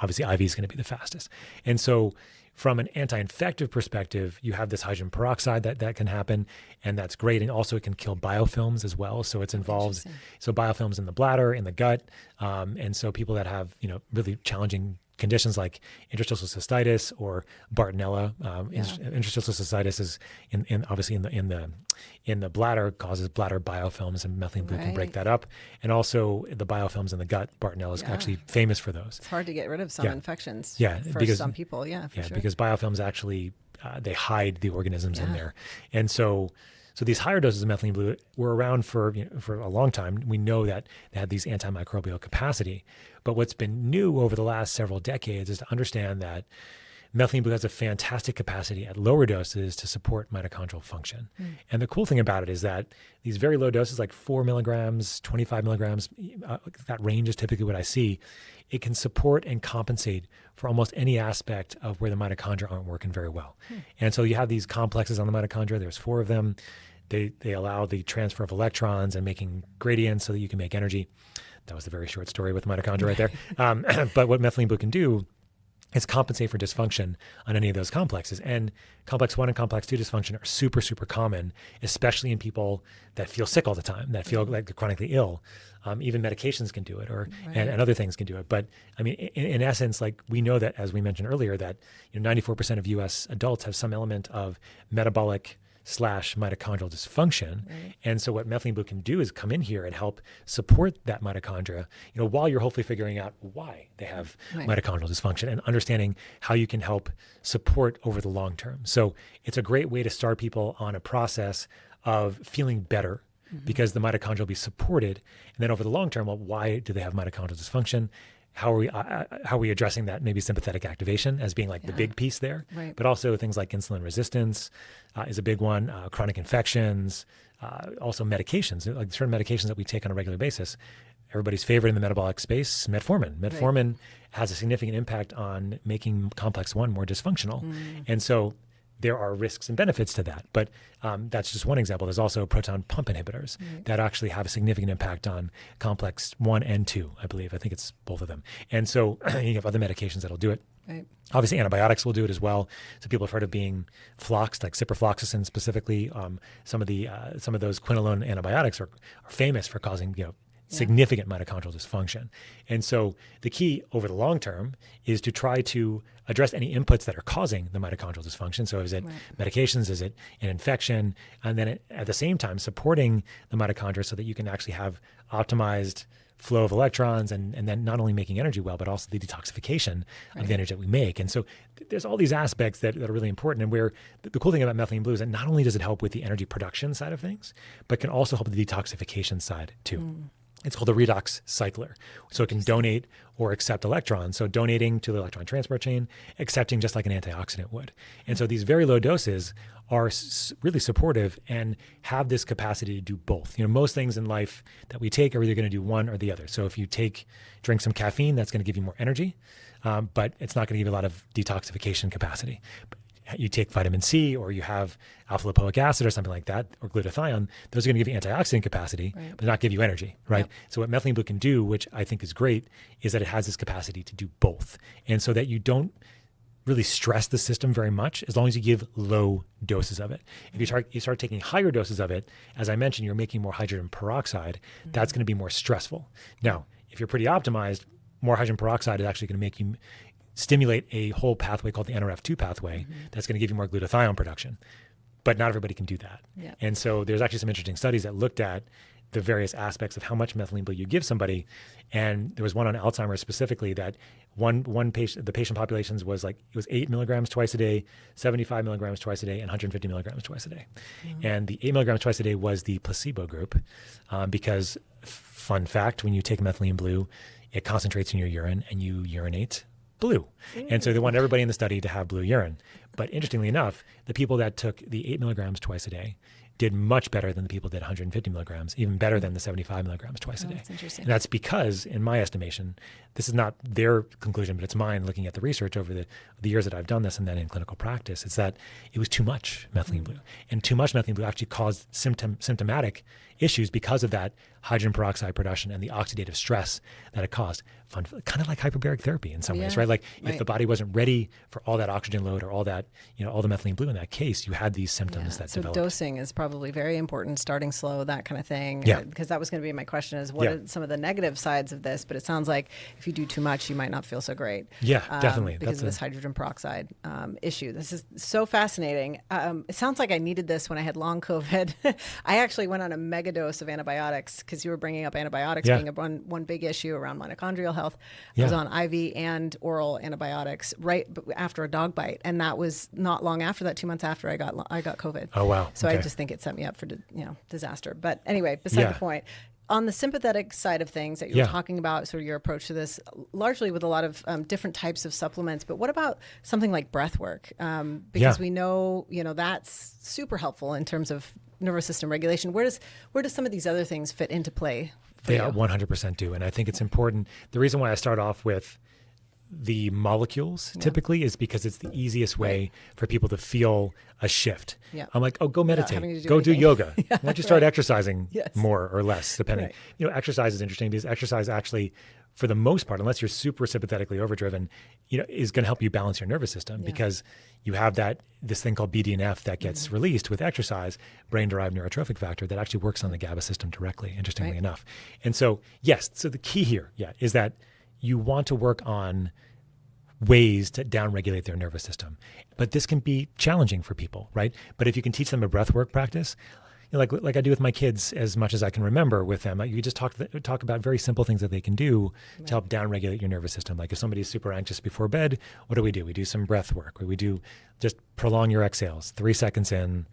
Obviously, IV is going to be the fastest. And so from an anti-infective perspective, you have this hydrogen peroxide that can happen, and that's great. And also it can kill biofilms as well. So it's involved, so biofilms in the bladder, in the gut. And so people that have, really challenging conditions like interstitial cystitis or Bartonella. Interstitial cystitis is obviously in the bladder, causes bladder biofilms, and methylene blue can break that up. And also the biofilms in the gut, Bartonella is actually famous for those. It's hard to get rid of some infections for some people. Because biofilms actually they hide the organisms in there. And so these higher doses of methylene blue were around for a long time. We know that they had these antimicrobial capacity. But what's been new over the last several decades is to understand that methylene blue has a fantastic capacity at lower doses to support mitochondrial function. And the cool thing about it is that these very low doses, like 4 milligrams, 25 milligrams, that range is typically what I see. It can support and compensate for almost any aspect of where the mitochondria aren't working very well. And so you have these complexes on the mitochondria. There's 4 of them. They allow the transfer of electrons and making gradients so that you can make energy. That was a very short story with mitochondria right there. But what methylene blue can do is compensate for dysfunction on any of those complexes. And complex 1 and complex 2 dysfunction are super, super common, especially in people that feel sick all the time, that feel like they're chronically ill. Even medications can do it, and other things can do it. But in essence, like we know that, as we mentioned earlier, that 94% of U.S. adults have some element of metabolic / mitochondrial dysfunction. And so what methylene blue can do is come in here and help support that mitochondria, while you're hopefully figuring out why they have mitochondrial dysfunction and understanding how you can help support over the long term. So it's a great way to start people on a process of feeling better because the mitochondria will be supported. And then over the long term, well, why do they have mitochondrial dysfunction? how are we addressing that maybe sympathetic activation as being like the big piece there, right. But also things like insulin resistance is a big one, chronic infections, also medications, like certain medications that we take on a regular basis. Everybody's favorite in the metabolic space, metformin. Metformin has a significant impact on making complex 1 more dysfunctional. And so there are risks and benefits to that. But that's just one example. There's also proton pump inhibitors that actually have a significant impact on complex 1 and 2, I believe. I think it's both of them. And so you have other medications that'll do it. Right. Obviously, antibiotics will do it as well. So people have heard of being floxed, like ciprofloxacin specifically. Some of those quinolone antibiotics are famous for causing significant mitochondrial dysfunction. And so the key over the long term is to try to address any inputs that are causing the mitochondrial dysfunction. So is it medications? Is it an infection? And then at the same time, supporting the mitochondria so that you can actually have optimized flow of electrons and then not only making energy well, but also the detoxification of the energy that we make. And so there's all these aspects that are really important. And where the cool thing about methylene blue is that not only does it help with the energy production side of things, but can also help with the detoxification side too. It's called a redox cycler. So it can donate or accept electrons. So donating to the electron transport chain, accepting just like an antioxidant would. And so these very low doses are really supportive and have this capacity to do both. Most things in life that we take are either going to do one or the other. So if you drink some caffeine, that's going to give you more energy, but it's not going to give you a lot of detoxification capacity. You take vitamin C or you have alpha lipoic acid or something like that, or glutathione, those are going to give you antioxidant capacity, but not give you energy, right? Yep. So what methylene blue can do, which I think is great, is that it has this capacity to do both. And so that you don't really stress the system very much as long as you give low doses of it. If you start taking higher doses of it, as I mentioned, you're making more hydrogen peroxide, that's going to be more stressful. Now, if you're pretty optimized, more hydrogen peroxide is actually going to make you stimulate a whole pathway called the NRF2 pathway that's going to give you more glutathione production. But not everybody can do that. Yeah. And so there's actually some interesting studies that looked at the various aspects of how much methylene blue you give somebody. And there was one on Alzheimer's specifically that one patient, the patient populations was it was 8 milligrams twice a day, 75 milligrams twice a day, and 150 milligrams twice a day. And the 8 milligrams twice a day was the placebo group because, fun fact, when you take methylene blue, it concentrates in your urine and you urinate blue. And so they wanted everybody in the study to have blue urine. But interestingly enough, the people that took the 8 milligrams twice a day did much better than the people that did 150 milligrams, even better than the 75 milligrams twice a day. That's interesting. And that's because, in my estimation, this is not their conclusion, but it's mine looking at the research over the years that I've done this and then in clinical practice, it's that it was too much methylene blue. And too much methylene blue actually caused symptomatic issues because of that hydrogen peroxide production and the oxidative stress that it caused. Kind of like hyperbaric therapy in some ways, right? Like if the body wasn't ready for all that oxygen load or all that, all the methylene blue in that case, you had these symptoms that developed. So dosing is probably very important, starting slow, that kind of thing. Yeah. Because that was going to be my question is what are some of the negative sides of this? But it sounds like if you do too much, you might not feel so great. Yeah, definitely. Because of this hydrogen peroxide issue. This is so fascinating. It sounds like I needed this when I had long COVID. I actually went on a mega dose of antibiotics because you were bringing up antibiotics being one big issue around mitochondrial health. I was on IV and oral antibiotics right after a dog bite, and that was not long after that. 2 months after I got COVID. Oh wow! So I just think it set me up for disaster. But anyway, beside the point. On the sympathetic side of things that you were talking about, sort of your approach to this, largely with a lot of different types of supplements, but what about something like breath work? Because we know, that's super helpful in terms of nervous system regulation. Where does some of these other things fit into play for you? 100% do. And I think it's important. The reason why I start off with the molecules typically is because it's the easiest way for people to feel a shift. Yeah. I'm like, go meditate, go do yoga. Why don't you start exercising more or less, depending. Exercise is interesting because exercise actually, for the most part, unless you're super sympathetically overdriven, is going to help you balance your nervous system because you have this thing called BDNF that gets released with exercise, brain-derived neurotrophic factor, that actually works on the GABA system directly, interestingly enough. And so, so the key here, is that you want to work on ways to downregulate their nervous system. But this can be challenging for people, right? But if you can teach them a breath work practice, like I do with my kids as much as I can remember with them, you just talk about very simple things that they can do to help downregulate your nervous system. Like if somebody's super anxious before bed, what do? We do some breath work. We do just prolong your exhales, 3 seconds in,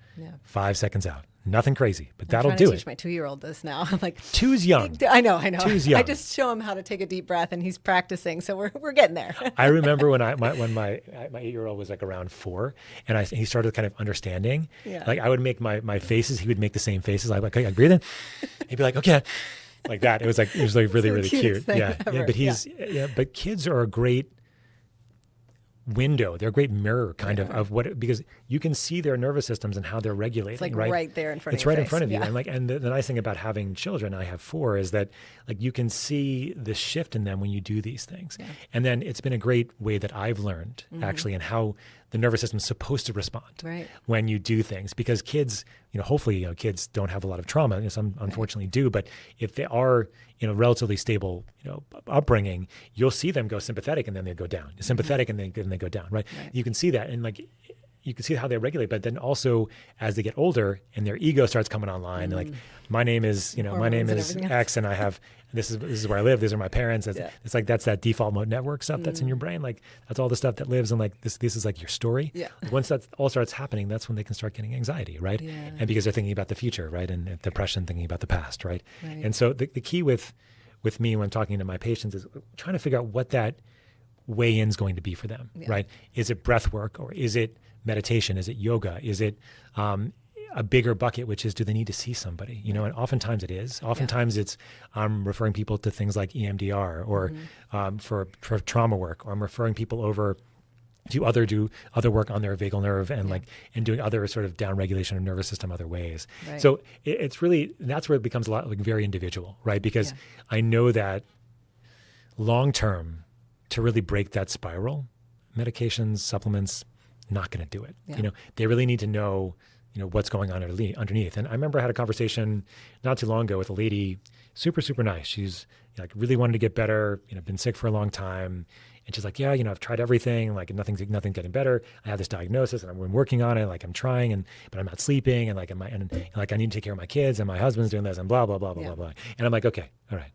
5 seconds out. Nothing crazy, but that'll do it. I'm trying to teach my 2-year-old this now. I'm like, 2's young. I know. 2's young. I just show him how to take a deep breath, and he's practicing. So we're getting there. I remember when my 8-year-old was like around 4, and he started kind of understanding. Yeah. Like I would make my faces, he would make the same faces. I'd be like, okay, breathe in. He'd be like, okay, like that. It was like really really cute. Yeah. But kids are a great window. They're a great mirror of what, because you can see their nervous systems and how they're regulating. It's like right there in front of you. It's right in front of you. And the nice thing about having children, I have 4, is that like you can see the shift in them when you do these things. Yeah. And then it's been a great way that I've learned actually, and how the nervous system is supposed to respond when you do things, because kids, hopefully, kids don't have a lot of trauma. Some unfortunately do, but if they are, relatively stable, upbringing, you'll see them go sympathetic and then they go down, sympathetic and then they go down, right? You can see that, and like you can see how they regulate. But then also as they get older and their ego starts coming online, like my name is X, and I have this is where I live. These are my parents. It's like that's that default mode network stuff that's in your brain. Like that's all the stuff that lives, and like this is like your story. Yeah. Once that all starts happening, that's when they can start getting anxiety, right? Yeah. And because they're thinking about the future, right, and depression, thinking about the past, right? And so the key with me when I'm talking to my patients is trying to figure out what that way in is going to be for them, right? Is it breath work, or is it meditation? Is it yoga? Is it a bigger bucket, which is, do they need to see somebody? And oftentimes it is. Oftentimes it's referring people to things like EMDR, or for trauma work, or I'm referring people over to do other work on their vagal nerve, and and doing other sort of down regulation of nervous system other ways. Right. So it's really, that's where it becomes a lot like very individual, right? Because I know that long term, to really break that spiral, medications, supplements, not going to do it. Yeah. They really need to know, what's going on underneath. And I remember I had a conversation not too long ago with a lady, super, super nice. She's like really wanted to get better, been sick for a long time. And she's like, I've tried everything, like nothing's getting better. I have this diagnosis and I'm working on it. Like I'm trying, but I'm not sleeping. And like I need to take care of my kids, and my husband's doing this, and blah, blah, blah, blah, blah, blah. And I'm like, okay, all right.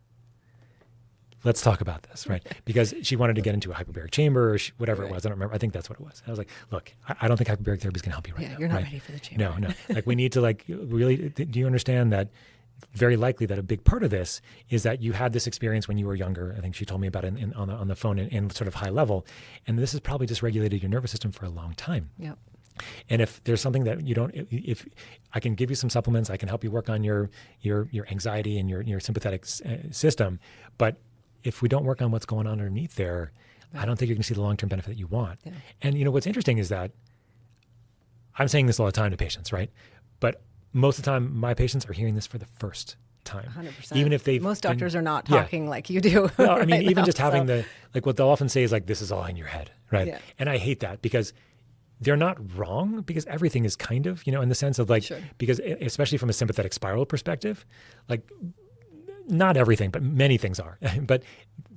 Let's talk about this, right? Because she wanted to get into a hyperbaric chamber, or whatever it was. I don't remember. I think that's what it was. I was like, look, I don't think hyperbaric therapy is going to help you right now. You're not ready for the chamber. No. Like we need to really, do you understand that very likely that a big part of this is that you had this experience when you were younger. I think she told me about it on the phone in sort of high level. And this has probably just regulated your nervous system for a long time. Yep. And if there's something that you don't, if I can give you some supplements, I can help you work on your anxiety and your sympathetic system. But if we don't work on what's going on underneath there, I don't think you're going to see the long-term benefit that you want. Yeah. And what's interesting is that I'm saying this all the time to patients, right? But most of the time, my patients are hearing this for the first time. 100%. Even if most doctors are not talking like you do. Well, I mean, even just having what they'll often say is like, this is all in your head, right? Yeah. And I hate that, because they're not wrong, because everything is kind of, in the sense of because especially from a sympathetic spiral perspective, not everything, but many things are. But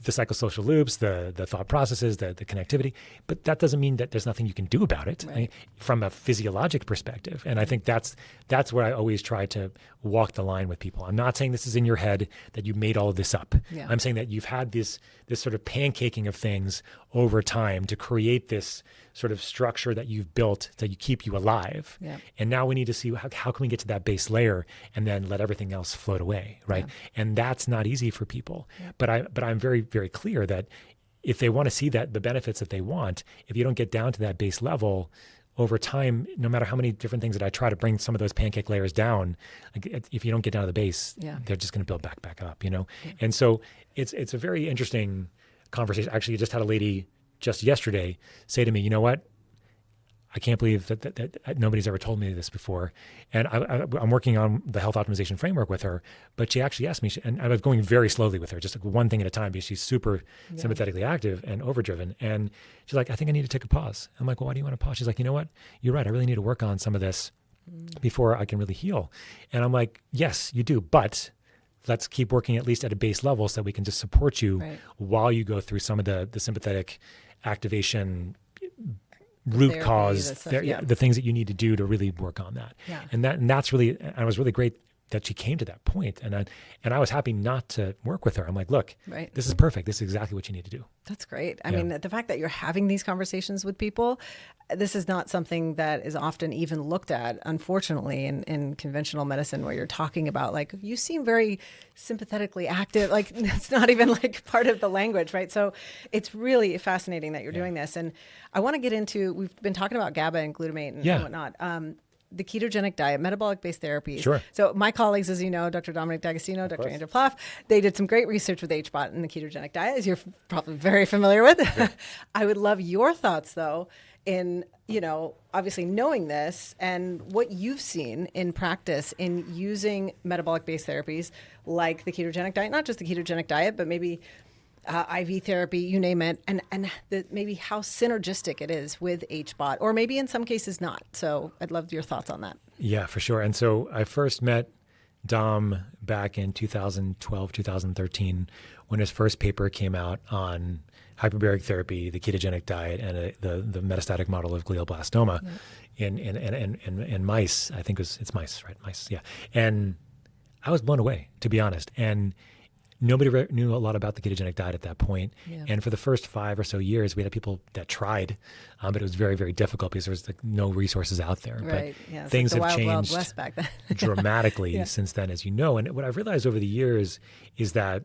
the psychosocial loops, the thought processes, the connectivity, but that doesn't mean that there's nothing you can do about it, right? From a physiologic perspective. And I think that's where I always try to walk the line with people. I'm not saying this is in your head, that you made all of this up. Yeah. I'm saying that you've had this sort of pancaking of things over time to create this sort of structure that you've built to keep you alive. Yeah. And now we need to see how can we get to that base layer and then let everything else float away, right? Yeah. And that's not easy for people. Yeah. But I'm very, very clear that if they want to see the benefits that they want, if you don't get down to that base level over time, no matter how many different things that I try to bring some of those pancake layers down, if you don't get down to the base, they're just going to build back up, Yeah. And so it's a very interesting conversation. Actually, I just had a lady just yesterday say to me, you know what? I can't believe that nobody's ever told me this before. And I'm working on the health optimization framework with her, but she actually asked me, and I was going very slowly with her, just one thing at a time, because she's super sympathetically active and overdriven. And she's like, I think I need to take a pause. I'm like, well, why do you want to pause? She's like, you know what? You're right. I really need to work on some of this before I can really heal. And I'm like, yes, you do. But let's keep working at least at a base level so that we can just support you while you go through some of the sympathetic activation root therapy, cause, the things that you need to do to really work on that. Yeah. And that's really, and it was really great that she came to that point. And I was happy not to work with her. I'm like, look, right. This is perfect. This is exactly what you need to do. That's great. I mean, the fact that you're having these conversations with people, this is not something that is often even looked at, unfortunately, in conventional medicine, where you're talking about, like, you seem very sympathetically active. Like, it's not even like part of the language, right? So it's really fascinating that you're doing this. And I want to get into, we've been talking about GABA and glutamate and whatnot. The ketogenic diet, metabolic-based therapies. Sure. So my colleagues, as you know, Dr. Dominic D'Agostino, Dr. Andrew Plouffe, they did some great research with HBOT and the ketogenic diet, as you're probably very familiar with. Yeah. I would love your thoughts, though, in, obviously knowing this and what you've seen in practice in using metabolic-based therapies like the ketogenic diet, not just the ketogenic diet, but maybe IV therapy, you name it, and maybe how synergistic it is with HBOT, or maybe in some cases not. So I'd love your thoughts on that. Yeah, for sure. And so I first met Dom back in 2012, 2013, when his first paper came out on hyperbaric therapy, the ketogenic diet, and the metastatic model of glioblastoma in mice. I think it's mice, right? Mice, yeah. And I was blown away, to be honest. And nobody knew a lot about the ketogenic diet at that point. Yeah. And for the first 5 or so years, we had people that tried, but it was very, very difficult because there was no resources out there. Right. But things have changed Wild West back then. dramatically since then, as you know. And what I've realized over the years is that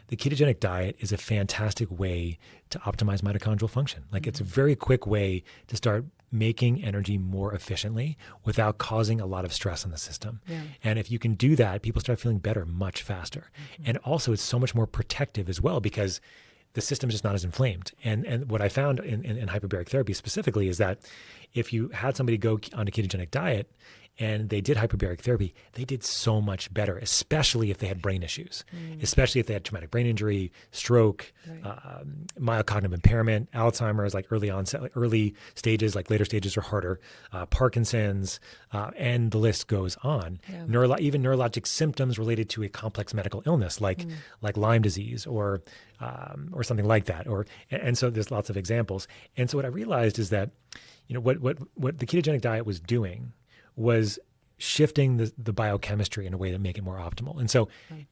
the ketogenic diet is a fantastic way to optimize mitochondrial function. Like, it's a very quick way to start making energy more efficiently without causing a lot of stress on the system. Yeah. And if you can do that, people start feeling better much faster. Mm-hmm. And also, it's so much more protective as well, because the system is just not as inflamed. And what I found in hyperbaric therapy specifically is that if you had somebody go on a ketogenic diet and they did hyperbaric therapy, they did so much better, especially if they had brain issues, especially if they had traumatic brain injury, stroke, mild cognitive impairment, Alzheimer's, like early onset, like early stages, like later stages are harder, Parkinson's, and the list goes on. Yeah. Even neurologic symptoms related to a complex medical illness, like Lyme disease or something like that. And so there's lots of examples. And so what I realized is that, what the ketogenic diet was doing was shifting the biochemistry in a way that make it more optimal. And so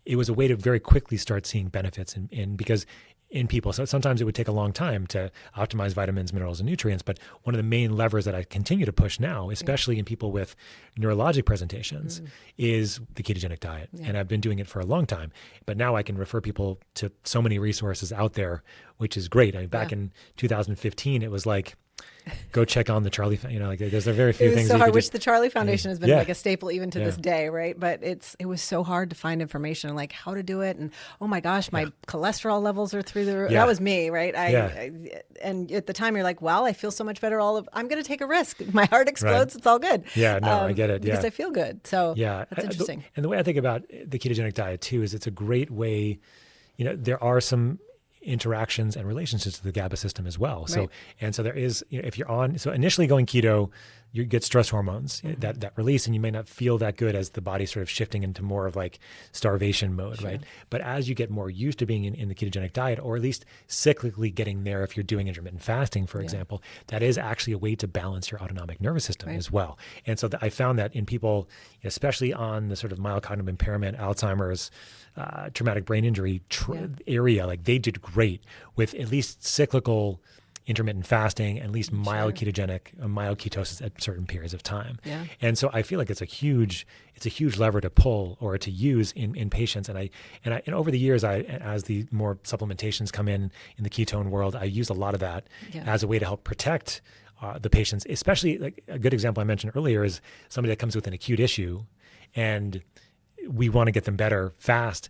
it was a way to very quickly start seeing benefits in people. So sometimes it would take a long time to optimize vitamins, minerals, and nutrients. But one of the main levers that I continue to push now, especially in people with neurologic presentations, is the ketogenic diet. Yeah. And I've been doing it for a long time. But now I can refer people to so many resources out there, which is great. I mean, back in 2015, it was like, go check on the Charlie, there's a very few things. So hard, which the Charlie Foundation has been like a staple even to this day, right? But it was so hard to find information, like how to do it. And oh my gosh, my cholesterol levels are through the roof. That was me, right? And at the time you're like, well, I feel so much better. I'm going to take a risk. My heart explodes. It's all good. Yeah, no, I get it. Because I feel good. So that's interesting. And the way I think about the ketogenic diet too, is it's a great way, there are some interactions and relationships to the GABA system as well. So, and so there is, if you're on, so initially going keto, you get stress hormones that release, and you may not feel that good as the body sort of shifting into more of like starvation mode, right? But as you get more used to being in the ketogenic diet, or at least cyclically getting there, if you're doing intermittent fasting, for example, that is actually a way to balance your autonomic nervous system as well. And so I found that in people, especially on the sort of mild cognitive impairment, Alzheimer's, traumatic brain injury area, like they did great with at least cyclical intermittent fasting, at least mild ketogenic, mild ketosis at certain periods of time. Yeah. And so I feel like it's a huge lever to pull or to use in patients. And over the years, as the more supplementations come in the ketone world, I use a lot of that as a way to help protect the patients. Especially, like a good example I mentioned earlier is somebody that comes with an acute issue, and we want to get them better fast,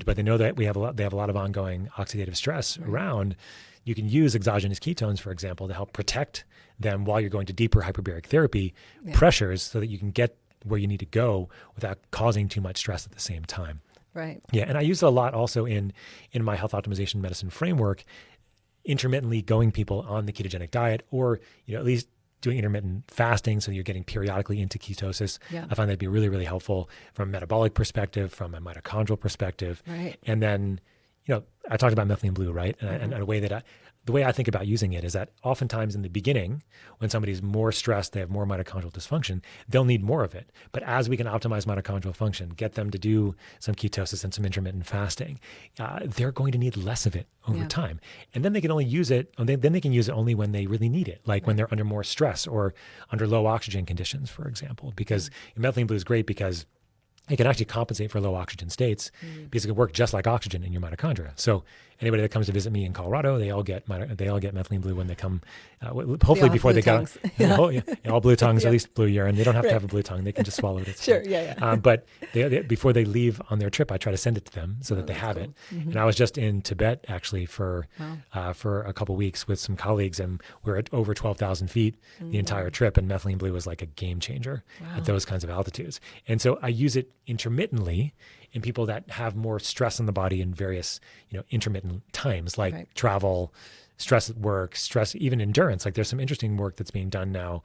but they know that they have a lot of ongoing oxidative stress around. You can use exogenous ketones, for example, to help protect them while you're going to deeper hyperbaric therapy pressures, so that you can get where you need to go without causing too much stress at the same time. Right. Yeah, and I use it a lot also in my health optimization medicine framework, intermittently going people on the ketogenic diet, or at least doing intermittent fasting, so you're getting periodically into ketosis. Yeah. I find that'd be really, really helpful from a metabolic perspective, from a mitochondrial perspective. Right. And then, I talked about methylene blue, right? And a way that the way I think about using it is that oftentimes in the beginning, when somebody's more stressed, they have more mitochondrial dysfunction, they'll need more of it. But as we can optimize mitochondrial function, get them to do some ketosis and some intermittent fasting, they're going to need less of it over time. And then they can only use it, then they can use it only when they really need it, like when they're under more stress or under low oxygen conditions, for example. Because methylene blue is great because it can actually compensate for low oxygen states because it can work just like oxygen in your mitochondria. So anybody that comes to visit me in Colorado, they all get methylene blue when they come. Hopefully before they go, all blue tongues, at least blue urine. They don't have to have a blue tongue; they can just swallow it. It's sure, fine. But before they leave on their trip, I try to send it to them so that they have it. And I was just in Tibet actually for a couple of weeks with some colleagues, and we're at over 12,000 feet the entire trip, and methylene blue was like a game changer at those kinds of altitudes. And so I use it intermittently in people that have more stress in the body in various, intermittent times, like travel, stress at work, stress, even endurance. Like there's some interesting work that's being done now,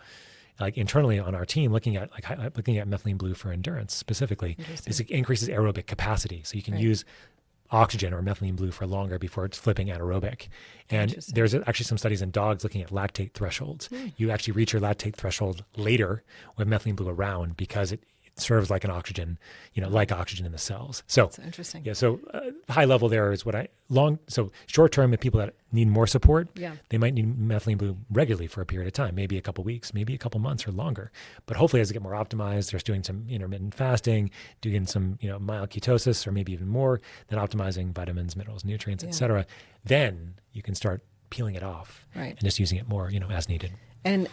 like internally on our team, looking at methylene blue for endurance specifically. It increases aerobic capacity, so you can use oxygen or methylene blue for longer before it's flipping anaerobic. And there's actually some studies in dogs looking at lactate thresholds. You actually reach your lactate threshold later with methylene blue around because it serves like an oxygen, like oxygen in the cells. So that's interesting. Yeah. So high level there is so short term, if people that need more support, they might need methylene blue regularly for a period of time, maybe a couple weeks, maybe a couple months or longer. But hopefully as they get more optimized, they're doing some intermittent fasting, doing some, mild ketosis or maybe even more, then optimizing vitamins, minerals, nutrients, et cetera. Then you can start peeling it off and just using it more, as needed. And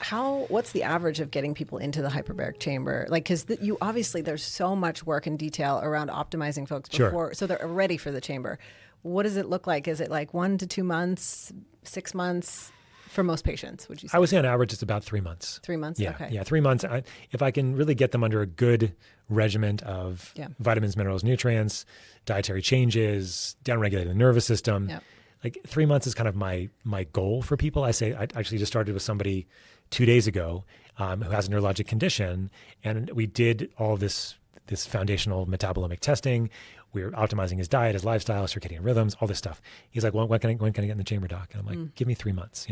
what's the average of getting people into the hyperbaric chamber? Like, because you obviously there's so much work and detail around optimizing folks before, so they're ready for the chamber. What does it look like? Is it like 1 to 2 months, 6 months for most patients, would you say? I would say on average it's about 3 months. 3 months? Yeah. Okay. Yeah, 3 months. If I can really get them under a good regimen of vitamins, minerals, nutrients, dietary changes, downregulating the nervous system, like 3 months is kind of my goal for people. I actually just started with somebody 2 days ago who has a neurologic condition, and we did all this foundational metabolomic testing. We were optimizing his diet, his lifestyle, circadian rhythms, all this stuff. He's like, when can I get in the chamber, doc? And I'm like, give me 3 months,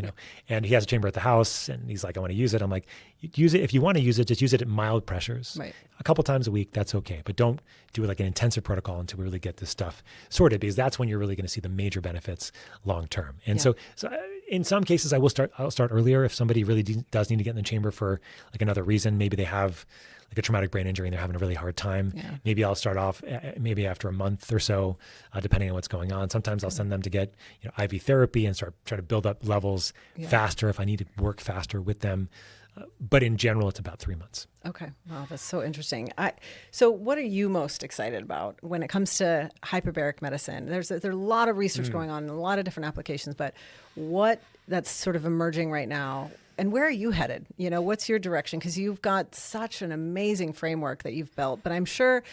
And he has a chamber at the house, and he's like, I want to use it. I'm like, use it. If you want to use it, just use it at mild pressures. A couple times a week, that's okay. But don't do it like an intensive protocol until we really get this stuff sorted, because that's when you're really going to see the major benefits long term. And so in some cases, I'll start earlier if somebody really does need to get in the chamber for like another reason. Maybe they have like a traumatic brain injury and they're having a really hard time. Maybe I'll start off maybe after a month or so, depending on what's going on. Sometimes I'll send them to get IV therapy and try to build up levels faster if I need to work faster with them. But in general, it's about 3 months. Okay. Wow, that's so interesting. So what are you most excited about when it comes to hyperbaric medicine? There's a lot of research going on in a lot of different applications, but what that's sort of emerging right now, and where are you headed? What's your direction? Because you've got such an amazing framework that you've built, but I'm sure,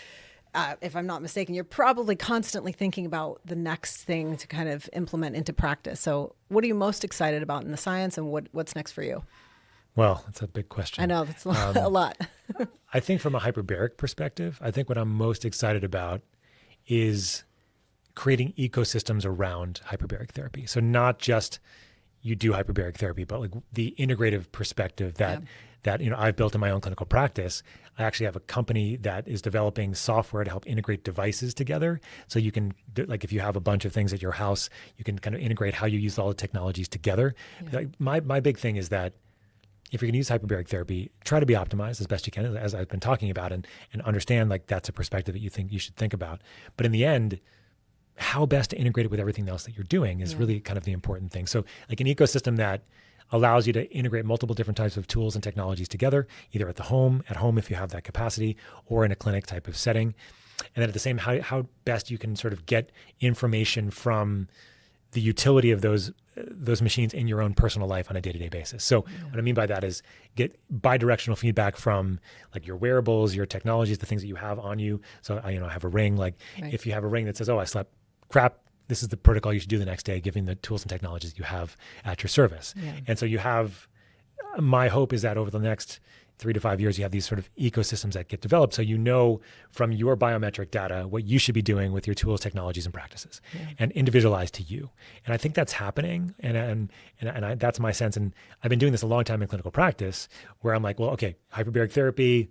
if I'm not mistaken, you're probably constantly thinking about the next thing to kind of implement into practice. So what are you most excited about in the science, and what's next for you? Well, that's a big question. I know, that's a lot. I think from a hyperbaric perspective, I think what I'm most excited about is creating ecosystems around hyperbaric therapy. So not just you do hyperbaric therapy, but like the integrative perspective that I've built in my own clinical practice. I actually have a company that is developing software to help integrate devices together. So you can, like if you have a bunch of things at your house, you can kind of integrate how you use all the technologies together. Like my big thing is that if you're going to use hyperbaric therapy, try to be optimized as best you can, as I've been talking about, and understand like that's a perspective that you should think about. But in the end, how best to integrate it with everything else that you're doing is really kind of the important thing. So like an ecosystem that allows you to integrate multiple different types of tools and technologies together, either at home if you have that capacity, or in a clinic type of setting. And then at the same, how best you can sort of get information from the utility of those machines in your own personal life on a day-to-day basis. So what I mean by that is get bidirectional feedback from like your wearables, your technologies, the things that you have on you. So I have a ring, like if you have a ring that says, oh, I slept crap, this is the protocol you should do the next day, giving the tools and technologies you have at your service. And so you have, my hope is that over the next 3 to 5 years, you have these sort of ecosystems that get developed. So you know from your biometric data what you should be doing with your tools, technologies, and practices, and individualized to you. And I think that's happening. And that's my sense. And I've been doing this a long time in clinical practice, where I'm like, well, okay, hyperbaric therapy.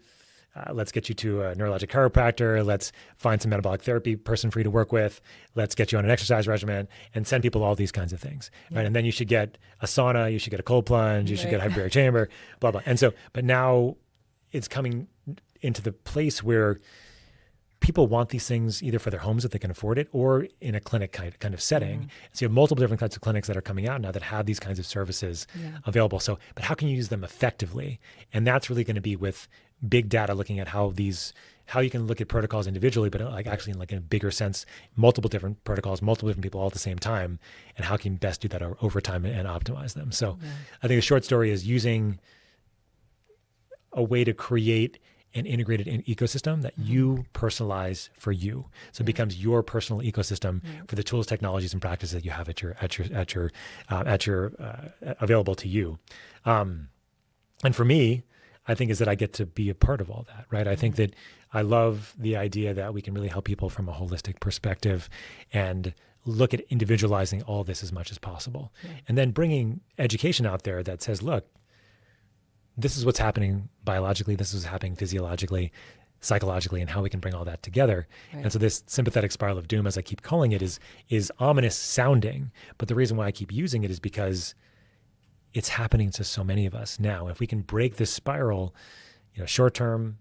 Let's get you to a neurologic chiropractor. Let's find some metabolic therapy person for you to work with. Let's get you on an exercise regimen and send people all these kinds of things. Right. And then you should get a sauna, you should get a cold plunge, you should get a hyperbaric chamber, blah, blah. And so, but now it's coming into the place where people want these things either for their homes if they can afford it, or in a clinic kind of setting. So you have multiple different types of clinics that are coming out now that have these kinds of services available. So, but how can you use them effectively? And that's really going to be with big data, looking at how you can look at protocols individually, but like actually in like a bigger sense, multiple different protocols, multiple different people all at the same time, and how can you best do that over time and optimize them. So I think the short story is using a way to create an integrated ecosystem that you personalize for you. So it becomes your personal ecosystem for the tools, technologies, and practices that you have at your available to you. And for me, I think is that I get to be a part of all that, right? I think that I love the idea that we can really help people from a holistic perspective and look at individualizing all this as much as possible. And then bringing education out there that says, look, this is what's happening biologically, this is what's happening physiologically, psychologically, and how we can bring all that together. And so this sympathetic spiral of doom, as I keep calling it, is ominous sounding. But the reason why I keep using it is because it's happening to so many of us now. If we can break this spiral, short term,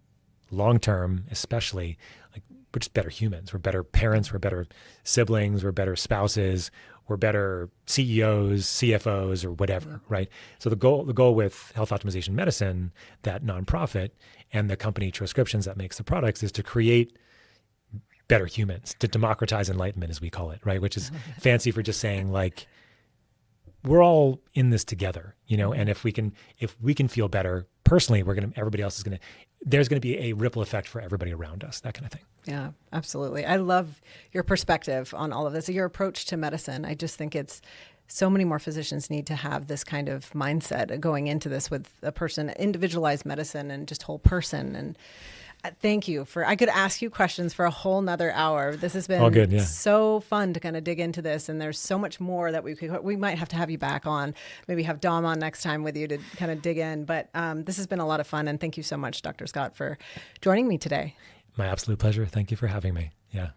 long term, especially, like, we're just better humans. We're better parents. We're better siblings. We're better spouses. We're better CEOs, CFOs, or whatever, right? So the goal with Health Optimization Medicine, that nonprofit, and the company Transcriptions that makes the products, is to create better humans, to democratize enlightenment, as we call it, right? Which is fancy for just saying, like, we're all in this together, and if we can feel better personally, everybody else is there's going to be a ripple effect for everybody around us, that kind of thing. Yeah, absolutely. I love your perspective on all of this, your approach to medicine. I just think it's so many more physicians need to have this kind of mindset going into this with a person, individualized medicine and just whole person. And thank you I could ask you questions for a whole nother hour. This has been so fun to kind of dig into this. And there's so much more that we might have to have you back on, maybe have Dom on next time with you to kind of dig in. But this has been a lot of fun. And thank you so much, Dr. Scott, for joining me today. My absolute pleasure. Thank you for having me. Yeah.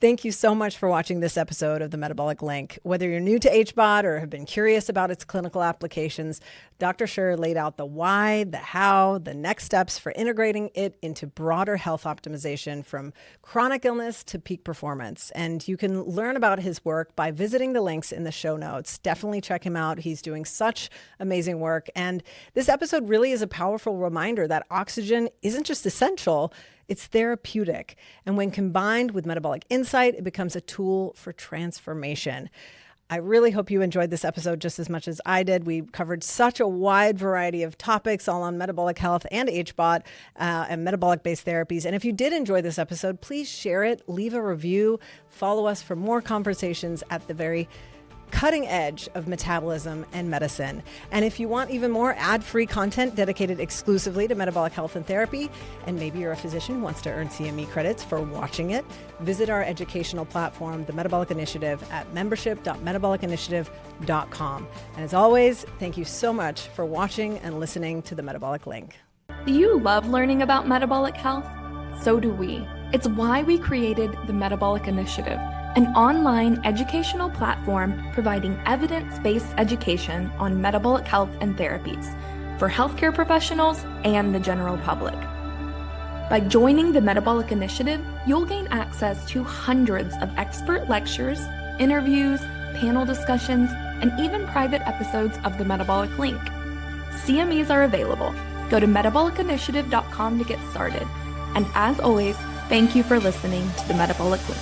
Thank you so much for watching this episode of The Metabolic Link. Whether you're new to HBOT or have been curious about its clinical applications, Dr. Sherr laid out the why, the how, the next steps for integrating it into broader health optimization, from chronic illness to peak performance. And you can learn about his work by visiting the links in the show notes. Definitely check him out. He's doing such amazing work. And this episode really is a powerful reminder that oxygen isn't just essential, it's therapeutic. And when combined with metabolic insight, it becomes a tool for transformation. I really hope you enjoyed this episode just as much as I did. We covered such a wide variety of topics, all on metabolic health and HBOT and metabolic-based therapies. And if you did enjoy this episode, please share it, leave a review, follow us for more conversations at the very cutting edge of metabolism and medicine. And if you want even more ad-free content dedicated exclusively to metabolic health and therapy, and maybe you're a physician who wants to earn CME credits for watching it, visit our educational platform, The Metabolic Initiative, at membership.metabolicinitiative.com. And as always, thank you so much for watching and listening to The Metabolic Link. Do you love learning about metabolic health? So do we. It's why we created The Metabolic Initiative, an online educational platform providing evidence-based education on metabolic health and therapies for healthcare professionals and the general public. By joining the Metabolic Initiative, you'll gain access to hundreds of expert lectures, interviews, panel discussions, and even private episodes of the Metabolic Link. CMEs are available. Go to metabolicinitiative.com to get started. And as always, thank you for listening to the Metabolic Link.